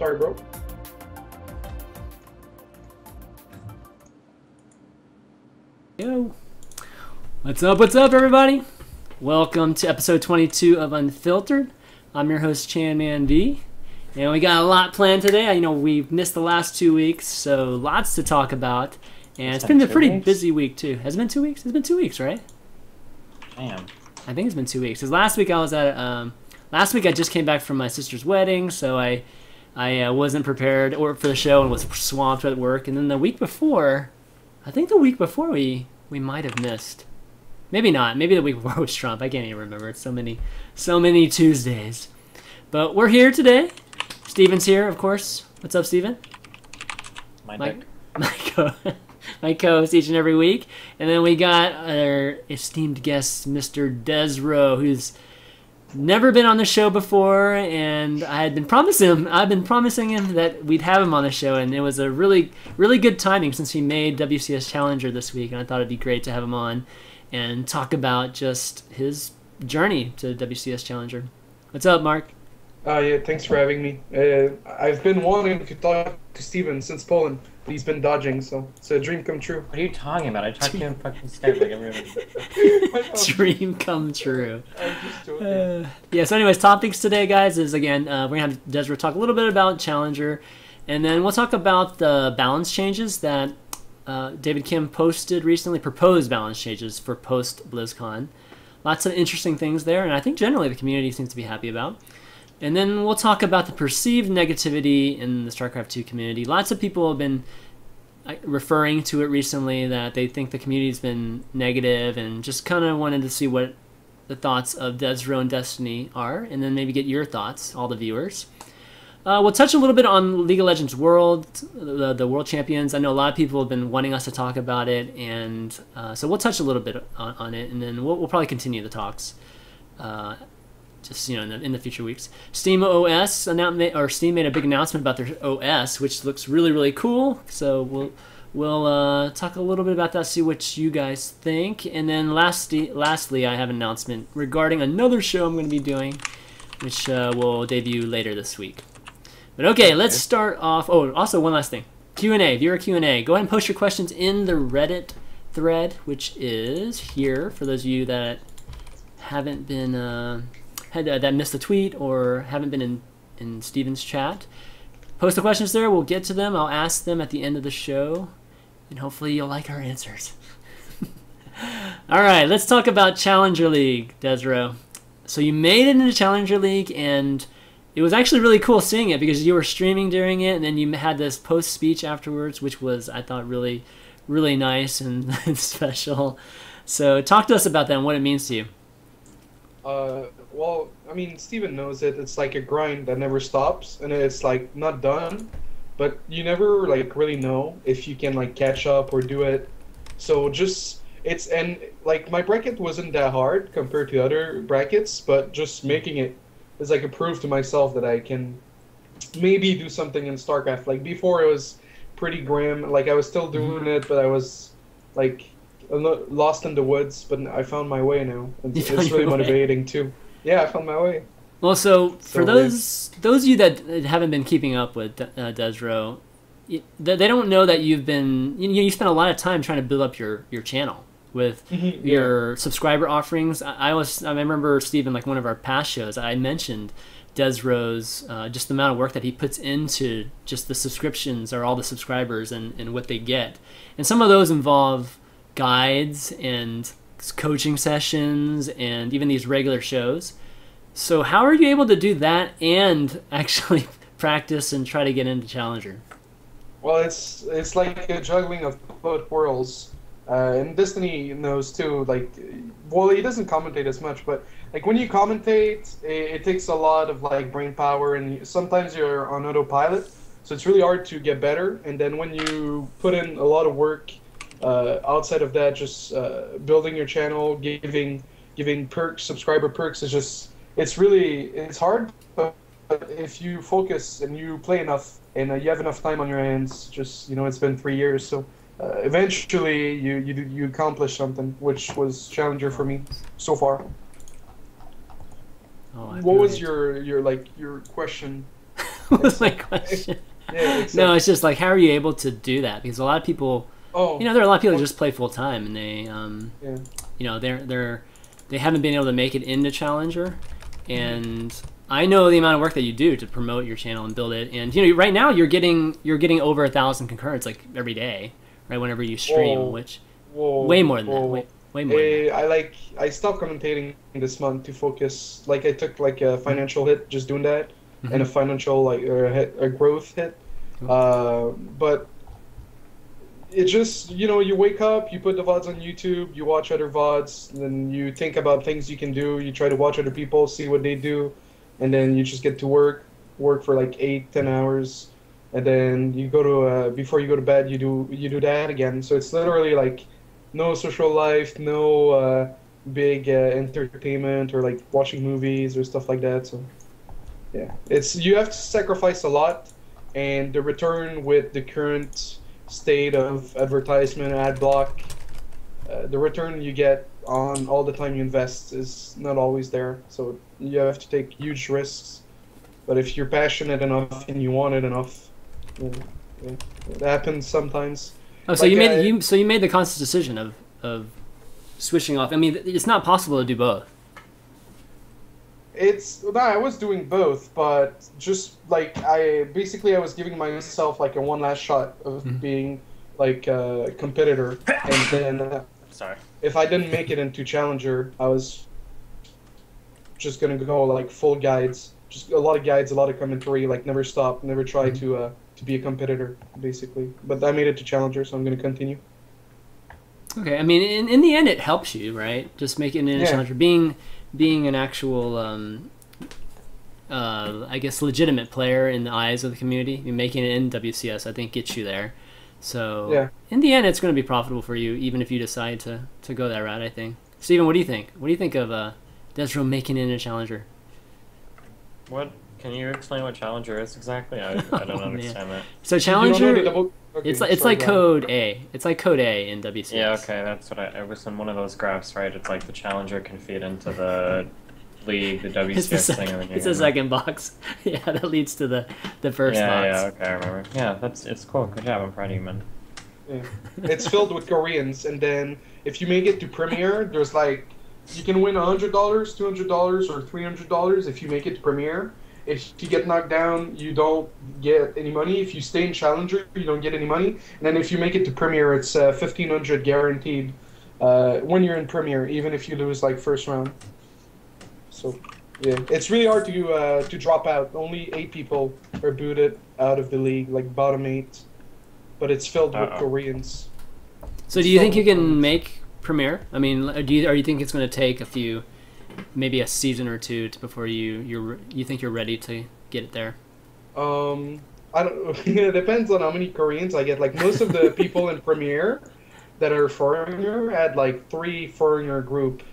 Sorry, bro. Yo. What's up, everybody? Welcome to episode 22 of Unfiltered. I'm your host, ChanManV, and we got a lot planned today. You know, we've missed the last 2 weeks, so lots to talk about. And it's been a pretty busy week, too. Has it been 2 weeks? It's been 2 weeks, right? Damn. I think it's been 2 weeks. Because last week I was at... last week I just came back from my sister's wedding, so I wasn't prepared for the show and was swamped at work. And then the week before... I think the week before we might have missed. Maybe not. Maybe the week before was Trump. I can't even remember. It's so many Tuesdays. But we're here today. Steven's here, of course. What's up, Steven? My co-host each and every week. And then we got our esteemed guest, Mr. desRow, who's never been on the show before, and I've been promising him that we'd have him on the show, and it was a really good timing since he made WCS Challenger this week, and I thought it'd be great to have him on and talk about just his journey to WCS Challenger. What's up, Mark? Yeah, thanks for having me. I've been wanting to talk to Steven since Poland, but he's been dodging, so it's a dream come true. What are you talking about? I talk to you in fucking Skype like every other day. Dream come true. I'm just joking. Yeah, so anyways, topics today, guys, is again, we're going to have desRow talk a little bit about Challenger, and then we'll talk about the balance changes that David Kim posted recently, proposed balance changes for post-BlizzCon. Lots of interesting things there, and I think generally the community seems to be happy about. And then we'll talk about the perceived negativity in the StarCraft 2 community. Lots of people have been referring to it recently that they think the community's been negative, and just kind of wanted to see what the thoughts of desRow and Destiny are, and then maybe get your thoughts, all the viewers. We'll touch a little bit on League of Legends World, the World Champions. I know a lot of people have been wanting us to talk about it, and so we'll touch a little bit on it, and then we'll probably continue the talks. Just in the future weeks. SteamOS announcement, or Steam made a big announcement about their OS, which looks really cool. So we'll talk a little bit about that, see what you guys think, and then lastly, I have an announcement regarding another show I'm going to be doing, which will debut later this week. But okay, let's start off. Oh, also one last thing: Q&A, viewer Q&A. Go ahead and post your questions in the Reddit thread, which is here for those of you that haven't been. That missed a tweet or haven't been in Steven's chat. Post the questions there. We'll get to them. I'll ask them at the end of the show, and hopefully you'll like our answers. All right, let's talk about Challenger League, desRow. So you made it into Challenger League, and it was actually really cool seeing it because you were streaming during it, and then you had this post speech afterwards, which was, I thought, really nice and special. So talk to us about that and what it means to you. Well, I mean, Steven knows it. It's like a grind that never stops, and it's like not done, but you never like really know if you can like catch up or do it. So and like my bracket wasn't that hard compared to other brackets, but just making it is like a proof to myself that I can maybe do something in StarCraft. Like before, it was pretty grim. Like I was still doing it, but I was like lost in the woods, but I found my way now. It's really motivating too. Yeah, I found my way. Well, so for those of you that haven't been keeping up with desRow, they don't know that you've been you spent a lot of time trying to build up your channel with your subscriber offerings. I remember Steven, like one of our past shows, I mentioned desRow's just the amount of work that he puts into just the subscriptions or all the subscribers and what they get, and some of those involve guides and coaching sessions and even these regular shows. So how are you able to do that and actually practice and try to get into Challenger? Well, it's like a juggling of both worlds. And Destiny knows too, like, well, he doesn't commentate as much, but like when you commentate, it takes a lot of like brain power, and sometimes you're on autopilot, so it's really hard to get better. And then when you put in a lot of work outside of that, just building your channel, giving perks, subscriber perks, it's hard. But if you focus and you play enough and you have enough time on your hands, it's been 3 years, so eventually you accomplish something, which was Challenger for me so far. Oh, what was your question? was my question. Yeah, except, No, it's just like, how are you able to do that? Because a lot of people, oh, there are a lot of people who just play full time, and they, yeah. they haven't been able to make it into Challenger, and I know the amount of work that you do to promote your channel and build it, and right now you're getting over 1,000 concurrents like every day, right? Whenever you stream, Whoa. which Whoa, way more than that, whoa. way more. Than that. I stopped commentating this month to focus. Like I took like a financial hit just doing that, and a financial a growth hit. But it just you wake up, you put the VODs on YouTube, you watch other VODs, then you think about things you can do. You try to watch other people, see what they do, and then you just get to work for like 8-10 hours, and then you go to before you go to bed, you do that again. So it's literally like no social life, no big entertainment or like watching movies or stuff like that. So yeah, you have to sacrifice a lot, and the return with the current state of advertisement, ad block, the return you get on all the time you invest is not always there. So you have to take huge risks. But if you're passionate enough and you want it enough, it happens sometimes. Oh, so you made the conscious decision of switching off. I mean, it's not possible to do both. I was doing both, but just like I was giving myself like a one last shot of being like a competitor, and then Sorry. if I didn't make it into Challenger, I was just gonna go like full guides, just a lot of guides, a lot of commentary, like never stop, never try to be a competitor, basically. But I made it to Challenger, so I'm gonna continue. Okay, I mean, in the end, it helps you, right? Just making it in Challenger, being an actual, I guess, legitimate player in the eyes of the community. Making it in WCS, I think, gets you there. So in the end, it's going to be profitable for you, even if you decide to go that route, I think. Steven, what do you think? What do you think of desRow making it in a Challenger? What? Can you explain what Challenger is exactly? I don't understand that. So Challenger, Okay, it's like code A. It's like code A in WCS. Yeah, okay, that's what I was in one of those graphs, right? It's like the Challenger can feed into the league, the WCS thing. It's the second box. Yeah, that leads to the first box. Yeah, okay, I remember. Yeah, it's cool. Good job. I'm proud of you, man. Yeah. It's filled with Koreans, and then if you make it to Premier, there's like you can win $100, $200, or $300 if you make it to Premier. If you get knocked down, you don't get any money. If you stay in Challenger, you don't get any money. And then if you make it to Premier, it's $1,500 guaranteed when you're in Premier, even if you lose like first round. So yeah, it's really hard to drop out. Only 8 people are booted out of the league, like bottom 8. But it's filled with Koreans. So do you think you can make Premier? I mean, or you think it's going to take maybe a season or two before you think you're ready to get it there? I don't. It depends on how many Koreans I get. Like most of the people in Premier that are foreigner had like 3 foreigner group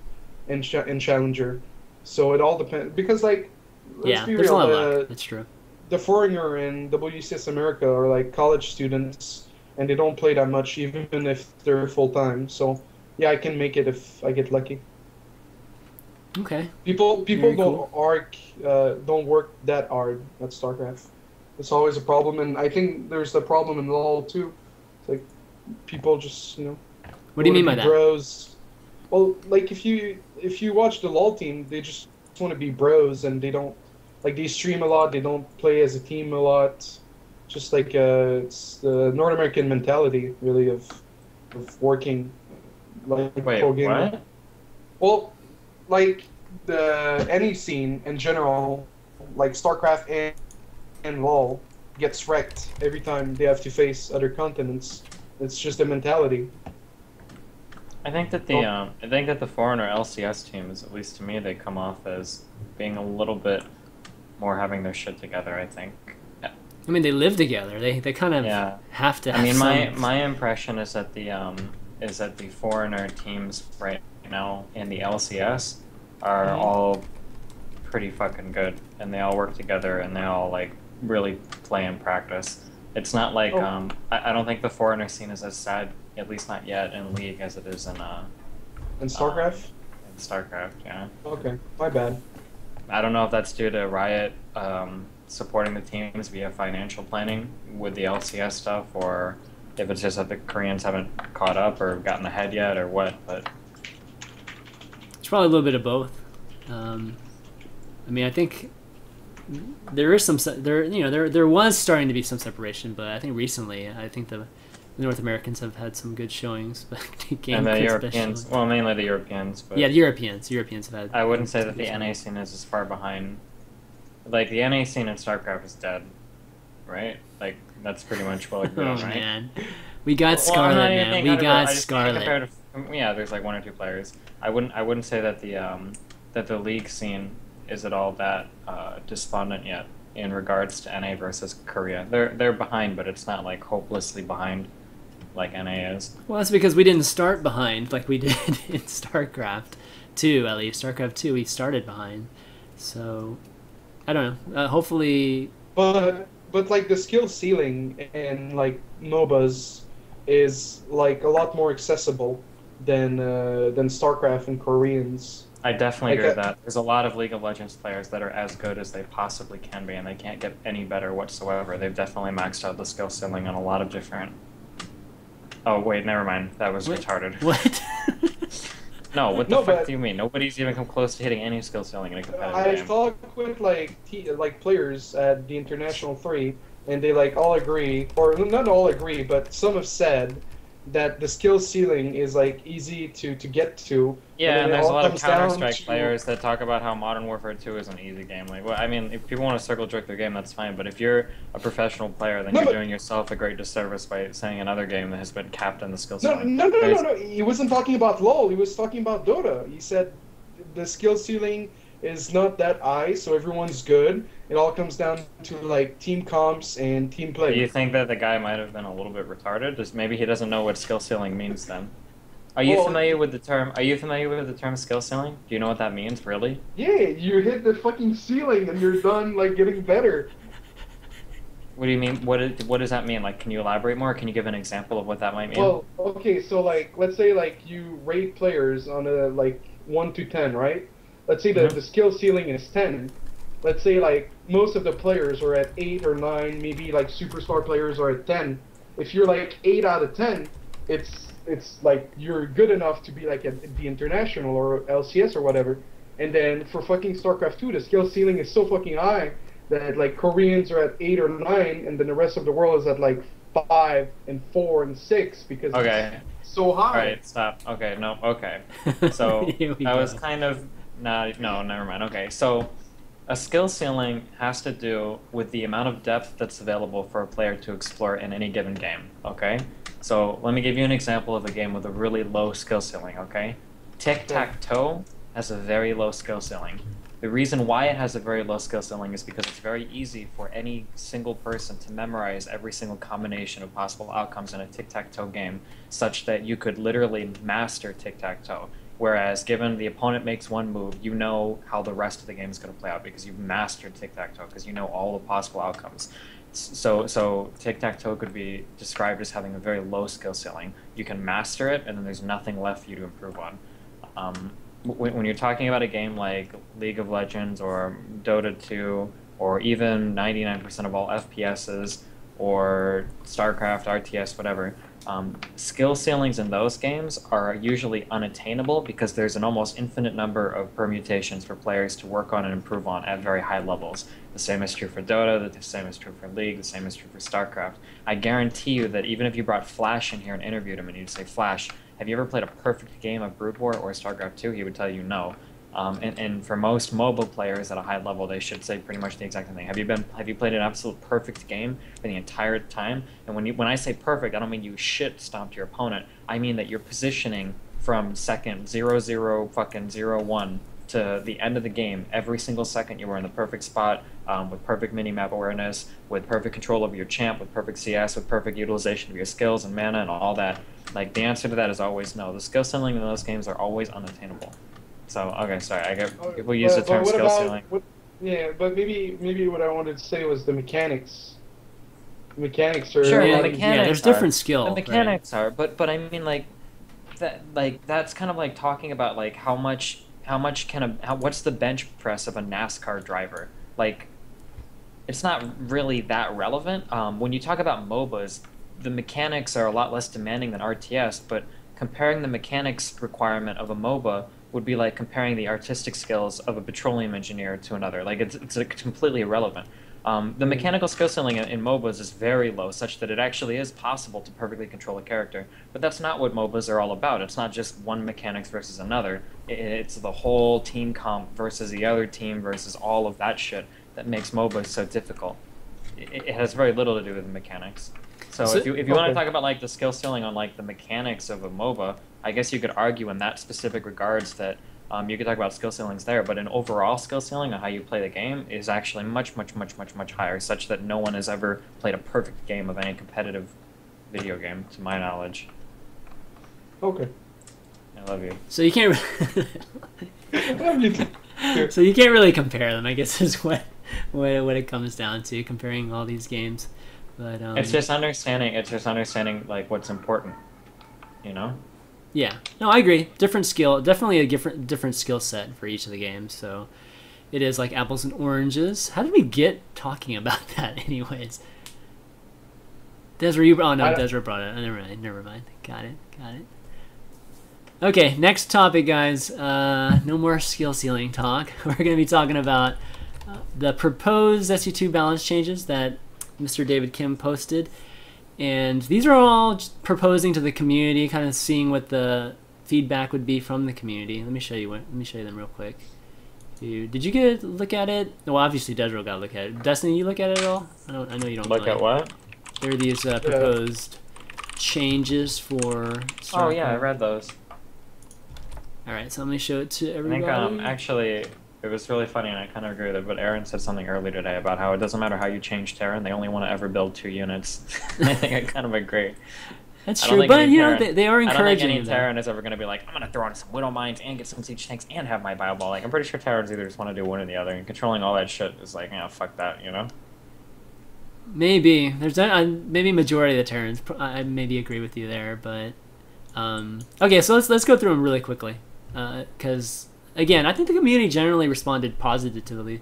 in Challenger. So it all depends because like let's be there's real, a lot of luck. That's true. The foreigner in WCS America are like college students and they don't play that much even if they're full time. So yeah, I can make it if I get lucky. Okay. People don't work that hard at StarCraft. It's always a problem, and I think there's the problem in LoL too. It's like people just What do you mean by that? Bros. Well, like if you watch the LoL team, they just want to be bros, and they don't they stream a lot. They don't play as a team a lot. Just like it's the North American mentality, really, of working like pro gamer. What? Well, like any scene in general, like StarCraft and LoL gets wrecked every time they have to face other continents. It's just a mentality. I think that the foreigner LCS teams, at least to me, they come off as being a little bit more having their shit together. I think. I mean, they live together. They kind of have to. I mean, my impression is that the foreigner teams right now in the LCS are all pretty fucking good, and they all work together, and they all like really play and practice. It's not like I don't think the foreigner scene is as sad, at least not yet, in League as it is in StarCraft. In StarCraft, yeah. Okay, my bad. I don't know if that's due to Riot supporting the teams via financial planning with the LCS stuff, or if it's just that the Koreans haven't caught up or gotten ahead yet, or what. But it's probably a little bit of both. I mean, I think there is there was starting to be some separation, but I think recently, I think the North Americans have had some good showings, but and the Europeans, well, mainly the Europeans. But yeah, the Europeans have had. I wouldn't say that the NA scene is as far behind. Like the NA scene in StarCraft is dead, right? Like that's pretty much well agreed on, right? Man, we got Scarlet, man. We got Scarlet. Yeah, there's like 1 or 2 players. I wouldn't say that the league scene is at all that despondent yet in regards to NA versus Korea. They're behind, but it's not like hopelessly behind like NA is. Well, that's because we didn't start behind like we did in StarCraft 2, at least. StarCraft 2, we started behind. So, I don't know. Hopefully... But like, the skill ceiling in, like, MOBAs is, like, a lot more accessible than StarCraft and Koreans. I definitely agree with that. There's a lot of League of Legends players that are as good as they possibly can be, and they can't get any better whatsoever. They've definitely maxed out the skill ceiling on a lot of different... Oh, wait, never mind. That was retarded. What? No, what the fuck do you mean? Nobody's even come close to hitting any skill ceiling in a competitive game. I talked with, like, players at the International 3, and they, like, all agree, or not all agree, but some have said that the skill ceiling is, like, easy to get to. Yeah, and there's a lot of Counter-Strike players that talk about how Modern Warfare 2 is an easy game. Like, well, I mean, if people want to circle jerk their game, that's fine, but if you're a professional player, then you're doing yourself a great disservice by saying another game that has been capped in the skill ceiling. No. He wasn't talking about LoL, he was talking about Dota. He said the skill ceiling is not that high, so everyone's good. It all comes down to, like, team comps and team play. Do you think that the guy might have been a little bit retarded? Just maybe he doesn't know what skill ceiling means then. Are you familiar with the term skill ceiling? Do you know what that means, really? Yeah, you hit the fucking ceiling and you're done, like, getting better. What do you mean? What does that mean? Like, can you elaborate more? Can you give an example of what that might mean? Well, okay, so, like, let's say, like, you rate players on a, like, 1 to 10, right? Let's say the skill ceiling is 10. Let's say, like, most of the players are at 8 or 9, maybe, like, superstar players are at 10. If you're, like, 8 out of 10, it's like, you're good enough to be, like, at the International or LCS or whatever. And then for fucking StarCraft 2, the skill ceiling is so fucking high that, like, Koreans are at 8 or 9, and then the rest of the world is at, like, 5 and 4 and 6 because it's so high. Alright, stop. Okay, no, okay. So, that was kind of... no, never mind. Okay, so a skill ceiling has to do with the amount of depth that's available for a player to explore in any given game, okay? So let me give you an example of a game with a really low skill ceiling, okay? Tic-tac-toe has a very low skill ceiling. The reason why it has a very low skill ceiling is because it's very easy for any single person to memorize every single combination of possible outcomes in a tic-tac-toe game, such that you could literally master tic-tac-toe. Whereas, given the opponent makes one move, you know how the rest of the game is going to play out because you've mastered tic-tac-toe, because you know all the possible outcomes. So tic-tac-toe could be described as having a very low skill ceiling. You can master it, and then there's nothing left for you to improve on. When you're talking about a game like League of Legends or Dota 2, or even 99% of all FPSs, or StarCraft, RTS, whatever, skill ceilings in those games are usually unattainable because there's an almost infinite number of permutations for players to work on and improve on at very high levels. The same is true for Dota, the same is true for League, the same is true for StarCraft. I guarantee you that even if you brought Flash in here and interviewed him and you'd say, Flash, have you ever played a perfect game of Brood War or StarCraft 2? He would tell you no. And for most mobile players at a high level, they should say pretty much the exact same thing. Have you played an absolute perfect game for the entire time? And when I say perfect, I don't mean you shit stomped your opponent. I mean that you're positioning from second 0-0 fucking 0-1 to the end of the game. Every single second you were in the perfect spot, with perfect mini-map awareness, with perfect control over your champ, with perfect CS, with perfect utilization of your skills and mana and all that. Like, the answer to that is always no. The skill ceiling in those games are always unattainable. So, okay, sorry, I get people use the term skill ceiling. Yeah, but maybe what I wanted to say was the mechanics. The mechanics are... Sure, yeah, the mechanics yeah, there's different skill. The mechanics are, but I mean, like, that's kind of like talking about, like, what's the bench press of a NASCAR driver? Like, it's not really that relevant. When you talk about MOBAs, the mechanics are a lot less demanding than RTS, but comparing the mechanics requirement of a MOBA would be like comparing the artistic skills of a petroleum engineer to another. Like it's completely irrelevant. The mechanical skill ceiling in MOBAs is very low, such that it actually is possible to perfectly control a character. But that's not what MOBAs are all about. It's not just one mechanics versus another. It's the whole team comp versus the other team versus all of that shit that makes MOBAs so difficult. It has very little to do with the mechanics. So if you want to talk about like the skill ceiling on like the mechanics of a MOBA, I guess you could argue in that specific regards that you could talk about skill ceilings there, but an overall skill ceiling on how you play the game is actually much higher, such that no one has ever played a perfect game of any competitive video game, to my knowledge. Okay. I love you. So you can't. So you can't really compare them, I guess, is what it comes down to, comparing all these games. But it's just understanding. It's just understanding like what's important, you know. Yeah, no, I agree. Different skill, definitely a different skill set for each of the games. So it is like apples and oranges. How did we get talking about that, anyways? desRow, desRow brought it. Never mind. Got it. Okay, next topic, guys. No more skill ceiling talk. We're going to be talking about the proposed SU2 balance changes that Mr. David Kim posted. And these are all just proposing to the community, kind of seeing what the feedback would be from the community. Let me show you them real quick. Did you get a look at it? Well, obviously desRow got a look at it. Destiny, you look at it at all? I know you don't. Look at what? There are these proposed changes for StarCraft. Oh yeah, I read those. All right, so let me show it to everybody. I think actually it was really funny, and I kind of agree with it. But Aaron said something earlier today about how it doesn't matter how you change Terran; they only want to ever build 2 units. I think I kind of agree. That's true, but you know they are encouraging. I don't think any Terran is ever going to be like, I'm going to throw on some Widow Mines and get some siege tanks and have my bio ball. Like I'm pretty sure Terrans either just want to do one or the other, and controlling all that shit is like, yeah, fuck that, you know. Maybe there's maybe majority of the Terrans. I maybe agree with you there, but okay, so let's go through them really quickly, because again, I think the community generally responded positively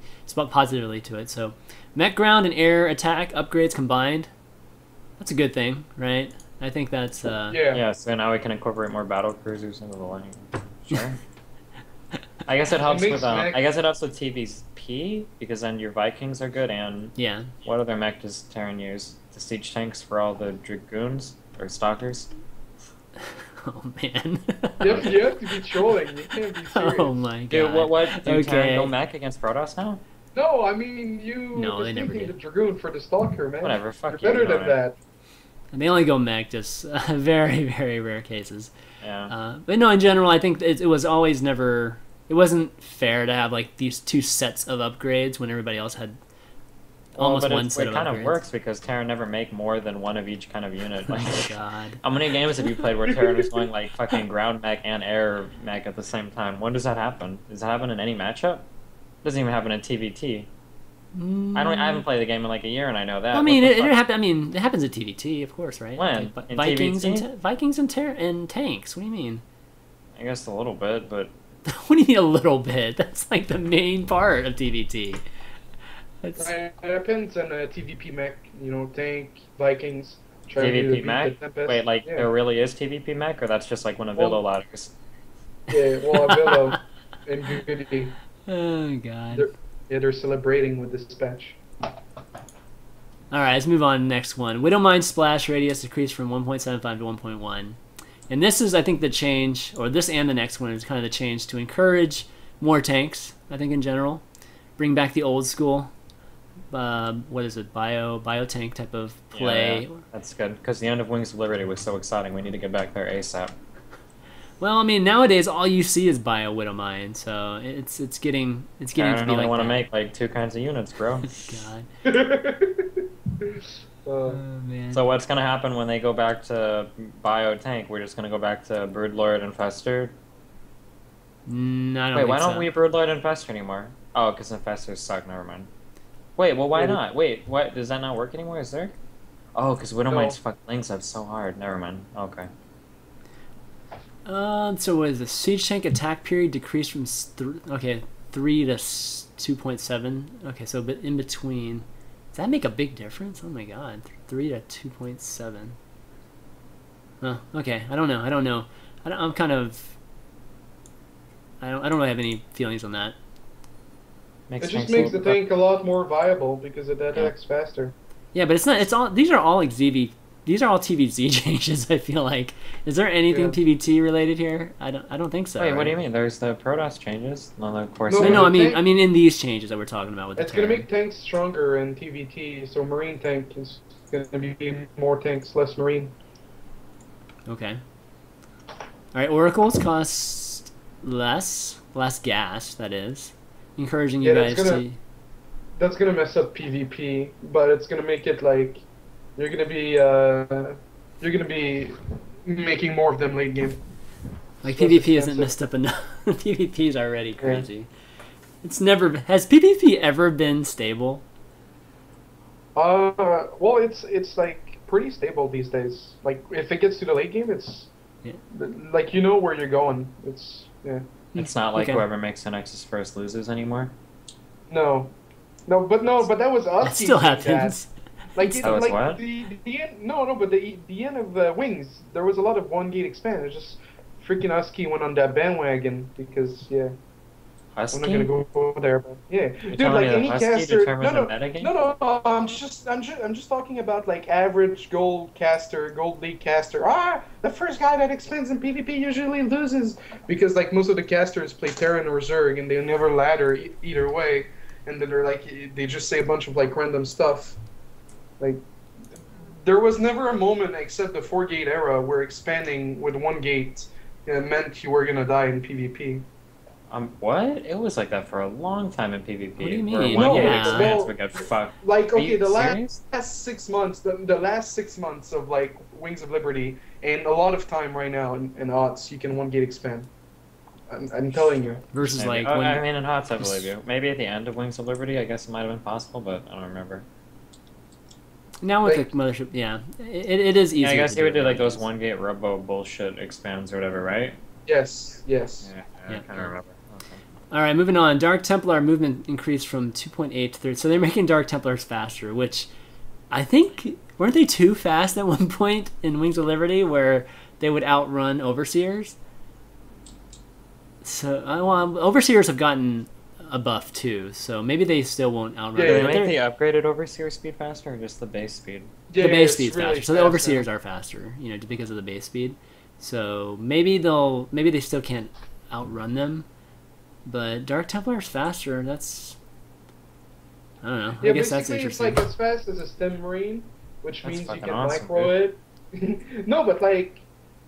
to it. So, mech, ground, and air attack upgrades combined. That's a good thing, right? I think that's yeah. So now we can incorporate more battle cruisers into the line. Sure. I guess it helps with TVP because then your Vikings are good, and yeah. What other mech does Terran use? The siege tanks for all the dragoons or stalkers. Oh man. You have to be trolling. You can't be serious. Oh my god. Dude, what? Do Terran go mech against Protoss now? No, I mean you. No, they never did. The dragoon for the stalker, man. Whatever. Fuck You're you. better than that. And they only go mech, just very, very rare cases. Yeah. But no, in general, I think it was always never. It wasn't fair to have like these 2 sets of upgrades when everybody else had almost one set of upgrades. It kind of works because Terran never make more than one of each kind of unit. Like, oh god. How many games have you played where Terran was going like fucking ground mech and air mech at the same time? When does that happen? Does that happen in any matchup? It doesn't even happen in TVT. I haven't played the game in like a year, and I know that. I mean, it happens at TVT, of course, right? When? Like, in Vikings TVT? Vikings and tanks. What do you mean? I guess a little bit, but what do you mean a little bit? That's like the main part of TVT. It depends on TVP mech. You know, tank, Vikings. TVP mech? Wait, like there really is TVP mech, or that's just like one of Willow ladders? Yeah, well, Willow and Goody. Oh god. They're celebrating with dispatch. Alright, let's move on to the next one. Widowmine splash radius decreased from 1.75 to 1.1. And this is, I think, the change, or this and the next one is kind of the change to encourage more tanks, I think, in general. Bring back the old school, what is it, bio-tank type of play. Yeah, that's good, because the end of Wings of Liberty was so exciting. We need to get back there ASAP. Well, I mean, nowadays all you see is bio Widowmine, so it's getting to be like that. I only want to make like 2 kinds of units, bro. God. Oh man. So what's gonna happen when they go back to bio tank? We're just gonna go back to Broodlord and Fester. I don't Wait, think why don't so. we Broodlord and Fester anymore? Oh, because Infestors suck. Never mind. Wait, well, why not? Wait, what? Does that not work anymore? Is there? Oh, because Widowmine's fucking links up so hard. Never mind. Okay. So what is the siege tank attack period decreased from 3 to 2.7? Okay, so but in between. Does that make a big difference? Oh my god, 3 to 2.7. Oh, okay. I don't know. I'm kind of. I don't really have any feelings on that. It just makes the tank a lot more viable because it attacks faster. Yeah, but it's not. It's all. These are all like ZV. These are all TVC changes. I feel like. Is there anything PVT related here? I don't think so. Wait, right? what do you mean? There's the Protoss changes. No, of course. No. I mean in these changes that we're talking about with. It's gonna make tanks stronger in TVT. So Marine tank is gonna be more tanks, less Marine. Okay. All right. Oracles cost less gas. That is encouraging you guys to. That's gonna mess up PvP, but it's gonna make it like you're gonna be making more of them late game. Like PvP isn't messed up enough. PvP is already crazy. It's never has PvP ever been stable. Well, it's like pretty stable these days. Like if it gets to the late game, it's like you know where you're going. It's It's not like whoever makes the Nexus first loses anymore. No, but that was us. It still happens. Like, what? The end, but the end of Wings, there was a lot of one gate expand. It's just freaking Husky went on that bandwagon because Husky? I'm not gonna go there, but You're dude, like any caster. No. I'm just talking about like average gold caster, gold league caster. The first guy that expands in PvP usually loses because like most of the casters play Terran or Zerg and they never ladder either way, and then they just say a bunch of like random stuff. Like, there was never a moment except the 4-gate era where expanding with 1 gate meant you were gonna die in PvP. What? It was like that for a long time in PvP. What do you mean? Where one gate expands would get fucked. Like, okay, the last 6 months, the last 6 months of like Wings of Liberty, and a lot of time right now in odds, you can 1 gate expand. I'm telling you. Versus maybe. like I mean, in HOTS, I believe you. Maybe at the end of Wings of Liberty, I guess it might have been possible, but I don't remember. Now with the mothership, it is easier. Yeah, I guess he would do like those 1 gate robo bullshit expands or whatever, right? Yes. Yeah, I kind of remember. Okay. All right, moving on. Dark Templar movement increased from 2.8 to 3. So they're making Dark Templars faster, which I think weren't they too fast at one point in Wings of Liberty where they would outrun Overseers? So Overseers have gotten a buff too, so maybe they still won't outrun. Do they make the upgraded Overseer speed faster or just the base speed? The base speed's really faster. So the Overseers are faster, because of the base speed. So maybe they still can't outrun them, but Dark Templar's faster. That's I don't know. I guess that's interesting. It's like as fast as a Stem Marine, which means you can awesome, micro it. No, but like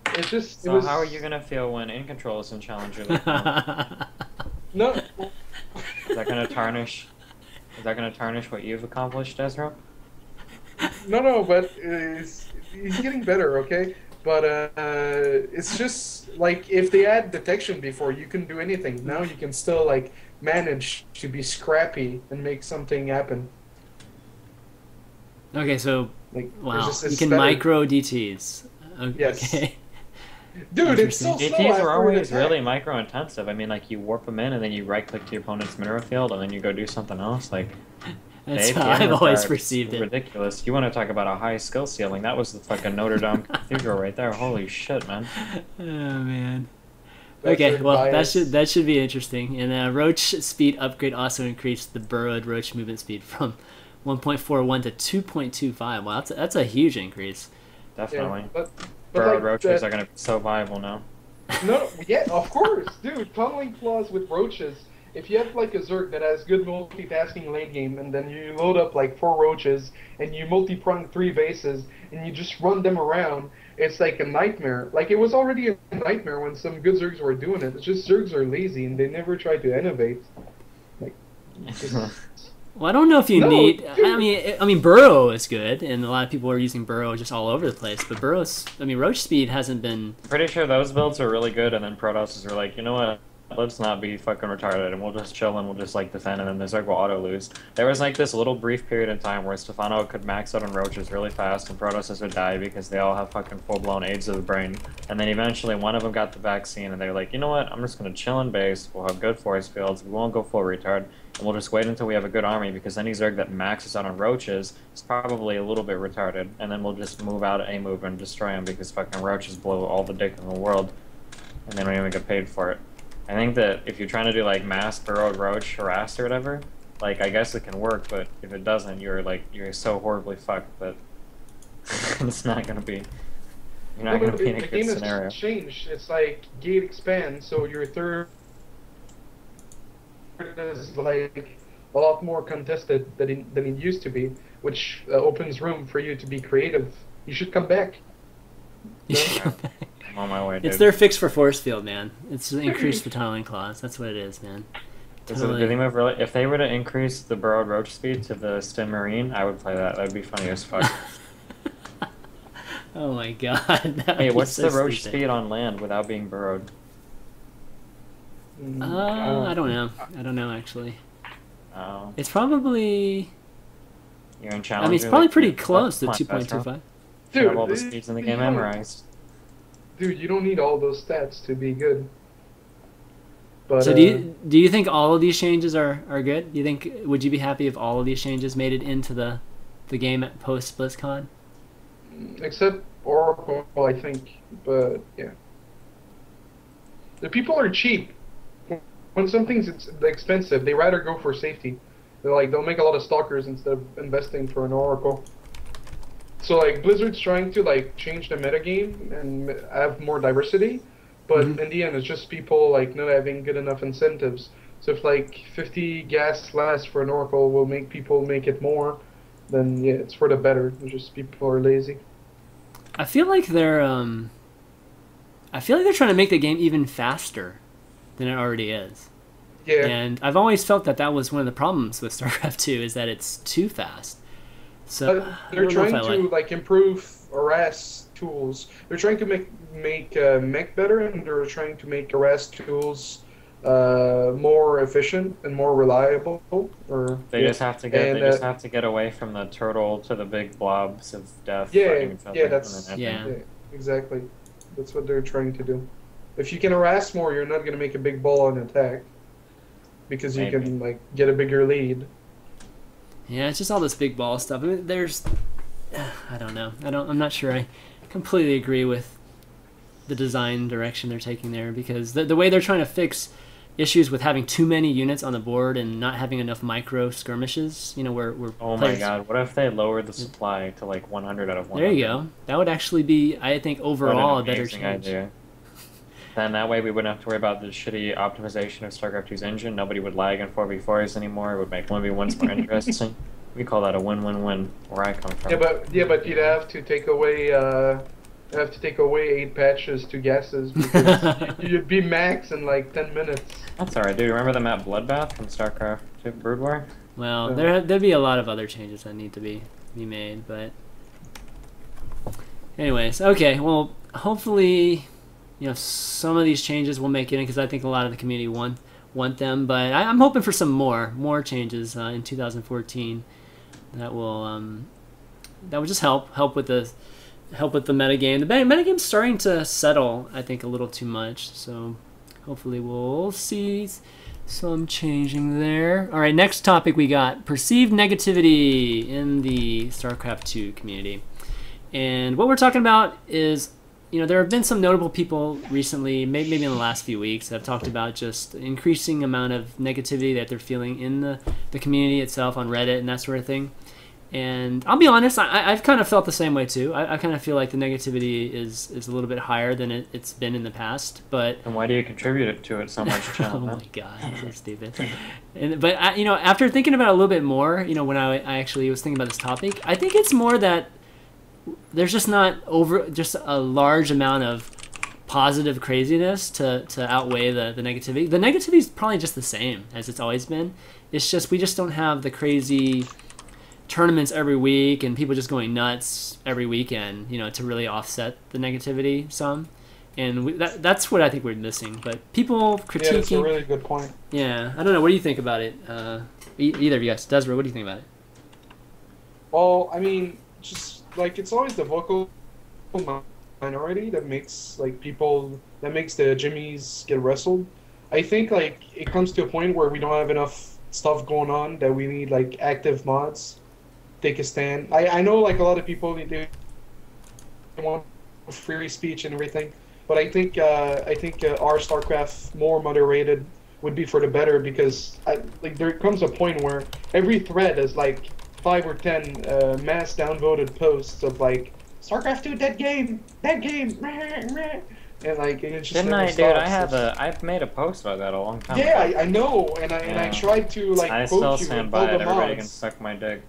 it's just. So how are you gonna feel when In Control is in Challenger? No. Is that gonna tarnish what you've accomplished, desRow? No, but he's getting better, okay? But it's just like if they add detection before, you can do anything. Now you can still like manage to be scrappy and make something happen. Okay, so like, wow, you can micro DTs. Okay. Yes. Dude, it's so slow. DTs are always really micro intensive. I mean, like you warp them in and then you right click to your opponent's mineral field and then you go do something else. Like that's how I've always perceived it. Ridiculous. You want to talk about a high skill ceiling? That was the fucking Notre Dame Cathedral right there. Holy shit, man. Oh man. Okay, well that should be interesting. And Roach speed upgrade also increased the burrowed Roach movement speed from 1.41 to 2.25. Wow, that's a huge increase. Definitely. Yeah, burrowed like, roaches are going to be so viable now. No, yeah, of course, dude. Tunneling claws with roaches. If you have like a Zerg that has good multitasking late game, and then you load up like 4 roaches, and you multi-prong 3 vases, and you just run them around, it's like a nightmare. Like it was already a nightmare when some good Zergs were doing it. It's just Zergs are lazy and they never try to innovate. Like. Well, I don't know if you need. I mean, Burrow is good, and a lot of people are using Burrow just all over the place. But Roach speed hasn't been. Pretty sure those builds are really good, and then Protosses are like, you know what? Let's not be fucking retarded, and we'll just chill and we'll just like defend, and then the Zerg will auto lose. There was like this little brief period in time where Stefano could max out on Roaches really fast, and Protosses would die because they all have fucking full blown AIDS of the brain. And then eventually one of them got the vaccine, and they were like, you know what? I'm just gonna chill in base. We'll have good force fields. We won't go full retard. and we'll just wait until we have a good army, because any Zerg that maxes out on roaches is probably a little bit retarded, and then we'll just move out a move and destroy them, because fucking roaches blow all the dick in the world, and they don't even get paid for it. I think that if you're trying to do like mass burrowed roach harass or whatever, like I guess it can work, but if it doesn't, you're so horribly fucked that it's not gonna be. You're not gonna be in a good scenario. The game has changed. It's like gate expand, so your third is like a lot more contested than it used to be, which opens room for you to be creative. You should come back. I'm on my way, dude. It's their fix for force field, man. It's an increased battalion clause. That's what it is, man. Totally. If they were to increase the burrowed roach speed to the Stim Marine, I would play that. That'd be funny as fuck. Oh my god. Hey, what's the roach speed on land without being burrowed? I don't know. I don't know, actually. Oh. It's probably... You're in Challenger. I mean, it's probably pretty close to 2.25. Dude, have all the speeds in the game memorized. Dude, you don't need all those stats to be good. But, so do you think all of these changes are good? Would you be happy if all of these changes made it into the game at post BlizzCon? Except Oracle, I think. But yeah, the people are cheap. When something's expensive, they rather go for safety. They'll make a lot of stalkers instead of investing for an Oracle. So like Blizzard's trying to like change the metagame and have more diversity, but in the end it's just people like not having good enough incentives. So if like 50 gas less for an Oracle will make people make it more, then yeah, it's for the better. It's just people are lazy. I feel like they're trying to make the game even faster than it already is. Yeah. And I've always felt that was one of the problems with StarCraft 2 is that it's too fast. So they're trying to like improve harass tools. They're trying to make mech better, and they're trying to make harass tools more efficient and more reliable. They just have to get away from the turtle to the big blobs of death. Yeah, exactly. That's what they're trying to do. If you can harass more, you're not going to make a big ball on attack because you can like get a bigger lead. Yeah, it's just all this big ball stuff. I mean, I don't know. I'm not sure I completely agree with the design direction they're taking there, because the way they're trying to fix issues with having too many units on the board and not having enough micro skirmishes, where oh my god, what if they lowered the supply to like 100 out of 100? There you go. That would actually be, I think, overall a better change. Idea. Then that way we wouldn't have to worry about the shitty optimization of StarCraft 2's engine. Nobody would lag in 4v4s anymore. It would make 1v1s more interesting. We call that a win-win-win where I come from. Yeah, but you'd have to take away 8 patches to gases because you'd be max in like 10 minutes. That's alright, dude. Remember the map Bloodbath from StarCraft 2 Brood War? Well, there'd be a lot of other changes that need to be made, but anyways, okay. Well, hopefully, some of these changes will make it in, because I think a lot of the community want them. But I'm hoping for some more changes in 2014 that will just help with the metagame. The metagame's starting to settle, I think, a little too much. So hopefully we'll see some changing there. All right, next topic we got perceived negativity in the StarCraft 2 community. And what we're talking about is, there have been some notable people recently, maybe in the last few weeks, that have talked about just increasing amount of negativity that they're feeling in the community itself on Reddit and that sort of thing. And I'll be honest, I've kind of felt the same way too. I kind of feel like the negativity is a little bit higher than it's been in the past. But and why do you contribute to it so much, Chad? Oh my god, that's so stupid. But after thinking about it a little bit more, when I actually was thinking about this topic, I think it's more that there's just not just a large amount of positive craziness to outweigh the negativity. The negativity is probably just the same as it's always been. It's just we just don't have the crazy tournaments every week and people just going nuts every weekend, to really offset the negativity some. And that's what I think we're missing. But people critiquing... Yeah, that's a really good point. Yeah, I don't know. What do you think about it? Either of you guys. desRow, what do you think about it? Well, I mean, just like it's always the vocal minority that makes the Jimmies get wrestled. I think like it comes to a point where we don't have enough stuff going on that we need like active mods take a stand. I know like a lot of people they want free speech and everything, but I think our StarCraft more moderated would be for the better because like there comes a point where every thread is like 5 or 10 mass downvoted posts of like StarCraft 2 dead game, and like it just Didn't never I, dude? stops. I've made a post about that a long time Yeah, ago. I know, and I tried to like I still quote you stand and by tell it. the Everybody can mods. suck my dick.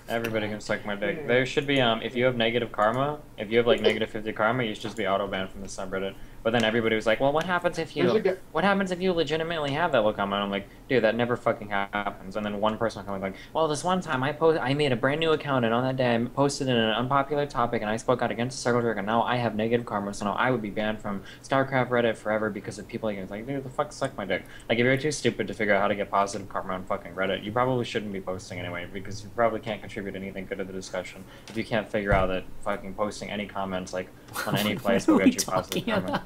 Everybody can suck my dick. Yeah. There should be if you have negative karma, if you have like negative 50 karma, you should just be auto banned from the subreddit. But then everybody was like, well, what happens if There's a you guy. what happens if you legitimately have that low karma? And I'm like, dude, that never fucking happens. And then one person will come like, well, this one time I made a brand new account and on that day I posted in an unpopular topic and I spoke out against the circle jerk and now I have negative karma, so now I would be banned from StarCraft Reddit forever because of people like it's like, dude, the fuck suck my dick. Like if you're too stupid to figure out how to get positive karma on fucking Reddit, you probably shouldn't be posting anyway because you probably can't contribute anything good to the discussion if you can't figure out that fucking posting any comments like on any place will What are we get you positive talking karma. about?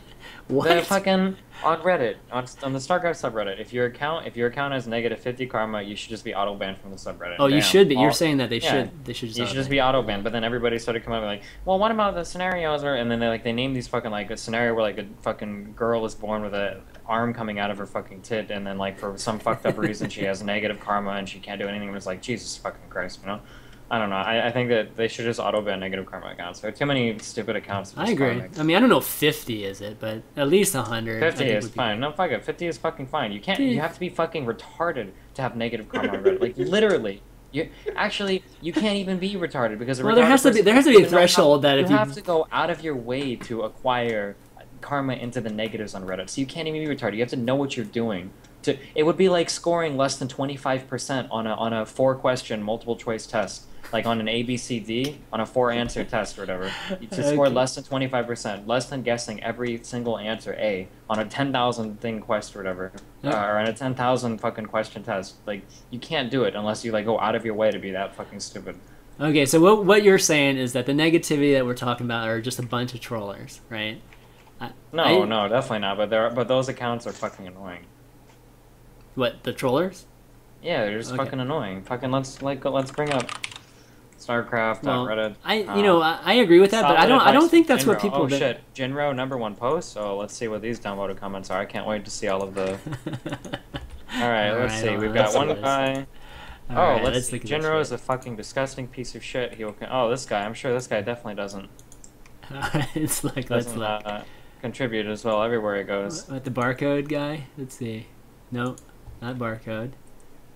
The What? fucking on Reddit, on the StarCraft subreddit, if your account has negative 50 karma, you should just be auto banned from the subreddit. Oh, you Damn. should be. You're All- saying that they yeah. should just You should just be auto banned. But then everybody started coming up with like, well, what about the scenarios where, and then they name these fucking like a scenario where like a fucking girl is born with a arm coming out of her fucking tit, and then like for some fucked up reason she has negative karma and she can't do anything. It's like Jesus fucking Christ, you know. I don't know. I think that they should just auto ban negative karma accounts. There are too many stupid accounts. I agree. I mean, I don't know if 50 is it, but at least 100. 50 I think is would be fine. good. No, fuck it. 50 is fucking fine. You can't. Dude. You have to be fucking retarded to have negative karma on Reddit. Like literally, you can't even be retarded because a Well, there retarded has to be person a doesn't know threshold that you if you have to go out of your way to acquire karma into the negatives on Reddit. So you can't even be retarded. You have to know what you're doing. It would be like scoring less than 25% on a 4-question multiple choice test. Like on an ABCD, on a 4-answer test or whatever. To score Okay. less than 25%, less than guessing every single answer A on a 10,000 thing quest or whatever, Yep. or on a 10,000 fucking question test. Like, you can't do it unless you like go out of your way to be that fucking stupid. Okay, so what you're saying is that the negativity that we're talking about are just a bunch of trollers, right? No, no, definitely not. But those accounts are fucking annoying. What, the trollers? Yeah, they're just Okay. fucking annoying. Fucking let's bring up StarCraft, Well, Reddit. I agree with that, but I Solid don't advice think from that's what Jinro. people Oh do. shit, Jinro #1 post. So let's see what these downvoted comments are. I can't wait to see all of the. All right, let's see. We've got one guy. Let's see. look at this Jinro is shit. a fucking disgusting piece of shit. He will. Oh, this guy. I'm sure this guy definitely doesn't It's like, let's look. contribute as well everywhere he goes. What, the barcode guy? Let's see. Nope, not barcode.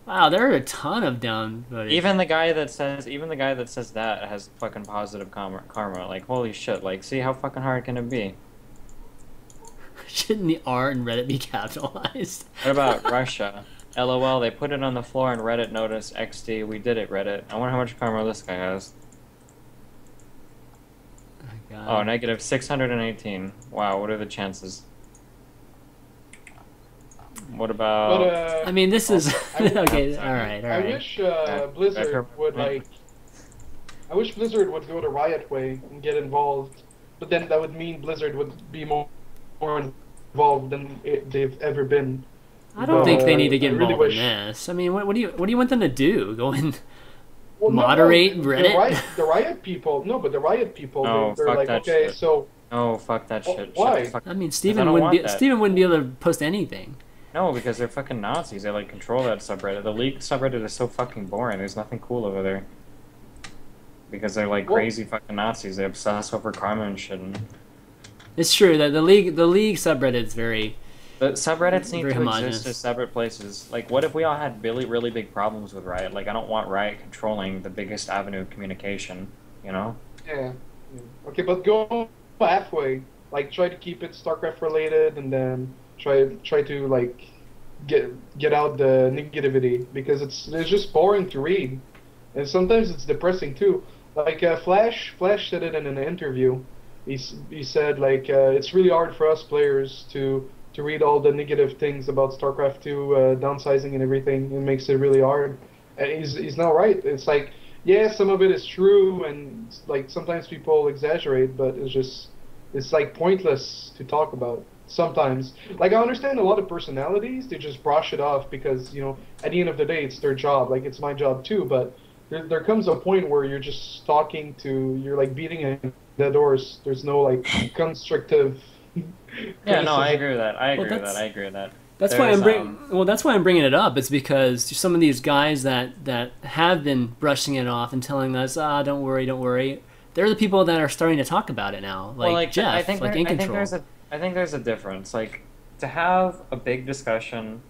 Wow, there are a ton of downvoted. Even the guy that says that has fucking positive karma. Like holy shit. Like see how fucking hard can it be? Shouldn't the R in Reddit be capitalized? What about Russia? LOL, they put it on the floor and Reddit noticed. XD, we did it, Reddit. I wonder how much karma this guy has. Oh, God. Oh, negative 618. Wow, what are the chances? What about... But I mean, this is I- okay. All right, all I right. wish Blizzard would like. I wish Blizzard would go the Riot way and get involved, but then that would mean Blizzard would be more involved than they've ever been. I don't think they need to I get really involved wish- in this. I mean, what do you want them to do? Go in? Well, no, Moderate no, Reddit? The Riot people. No, but the Riot people. Oh, they're fuck like, that okay, shit. so Oh, fuck that shit. Why? Shut the fuck... I mean, I Steven don't wouldn't be want that. Steven wouldn't be able to post anything. No, because they're fucking Nazis. They like control that subreddit. The League subreddit is so fucking boring. There's nothing cool over there. Because they're like Well- crazy fucking Nazis. They obsess over karma and shit. And It's true that the league subreddit is very. the subreddits need Very to homogenous. exist as separate places. Like, what if we all had really big problems with Riot? Like, I don't want Riot controlling the biggest avenue of communication, you know? yeah. Okay, but go halfway. Like, try to keep it StarCraft related, and then try to like get out the negativity because it's just boring to read, and sometimes it's depressing too. Like Flash said it in an interview. He said like it's really hard for us players to read all the negative things about StarCraft 2 downsizing and everything. It makes it really hard. And he's not right. It's like yeah, some of it is true, and like sometimes people exaggerate, but it's like pointless to talk about. sometimes. Like I understand a lot of personalities, they just brush it off because, at the end of the day, it's their job. Like it's my job too, but there comes a point where you're like beating a dead horse. There's no like constructive Yeah, no, I criticism. agree with that. I Well, agree with that. I agree with that. that's why There's that's why I'm bringing it up. It's because some of these guys that have been brushing it off and telling us, don't worry, don't worry. They're the people that are starting to talk about it now, like, well, like Jeff, I think like In Control. I think there's a difference. Like to have a big discussion,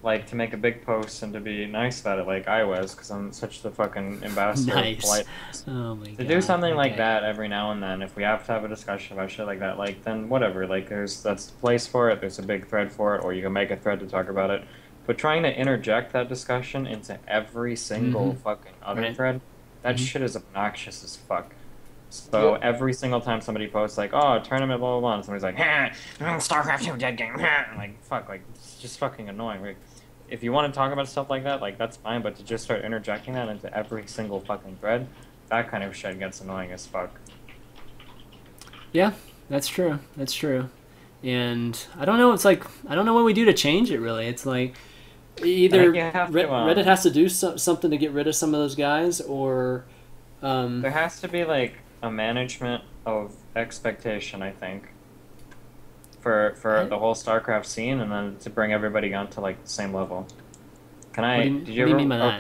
like to make a big post and to be nice about it, like I was, because I'm such the fucking ambassador of Nice. politeness. Oh my To god. do something like Okay. that every now and then, if we have to have a discussion about shit like that, like then whatever. Like that's the place for it. There's a big thread for it, or you can make a thread to talk about it. But trying to interject that discussion into every single fucking other Right. thread, that Mhm. shit is obnoxious as fuck. So Yep. every single time somebody posts like, "Oh, tournament, blah blah blah," and somebody's like, "StarCraft 2 dead game," I'm like, fuck, like it's just fucking annoying. Like, if you want to talk about stuff like that, like that's fine, but to just start interjecting that into every single fucking thread, that kind of shit gets annoying as fuck. Yeah, that's true. That's true. And I don't know. It's like I don't know what we do to change it. Really, it's like either think you have to, Reddit has to do something to get rid of some of those guys, or There has to be like a management of expectation, I think, for the whole StarCraft scene, and then to bring everybody onto like the same level. Can I? What do you- did what you do you ever? mean by that?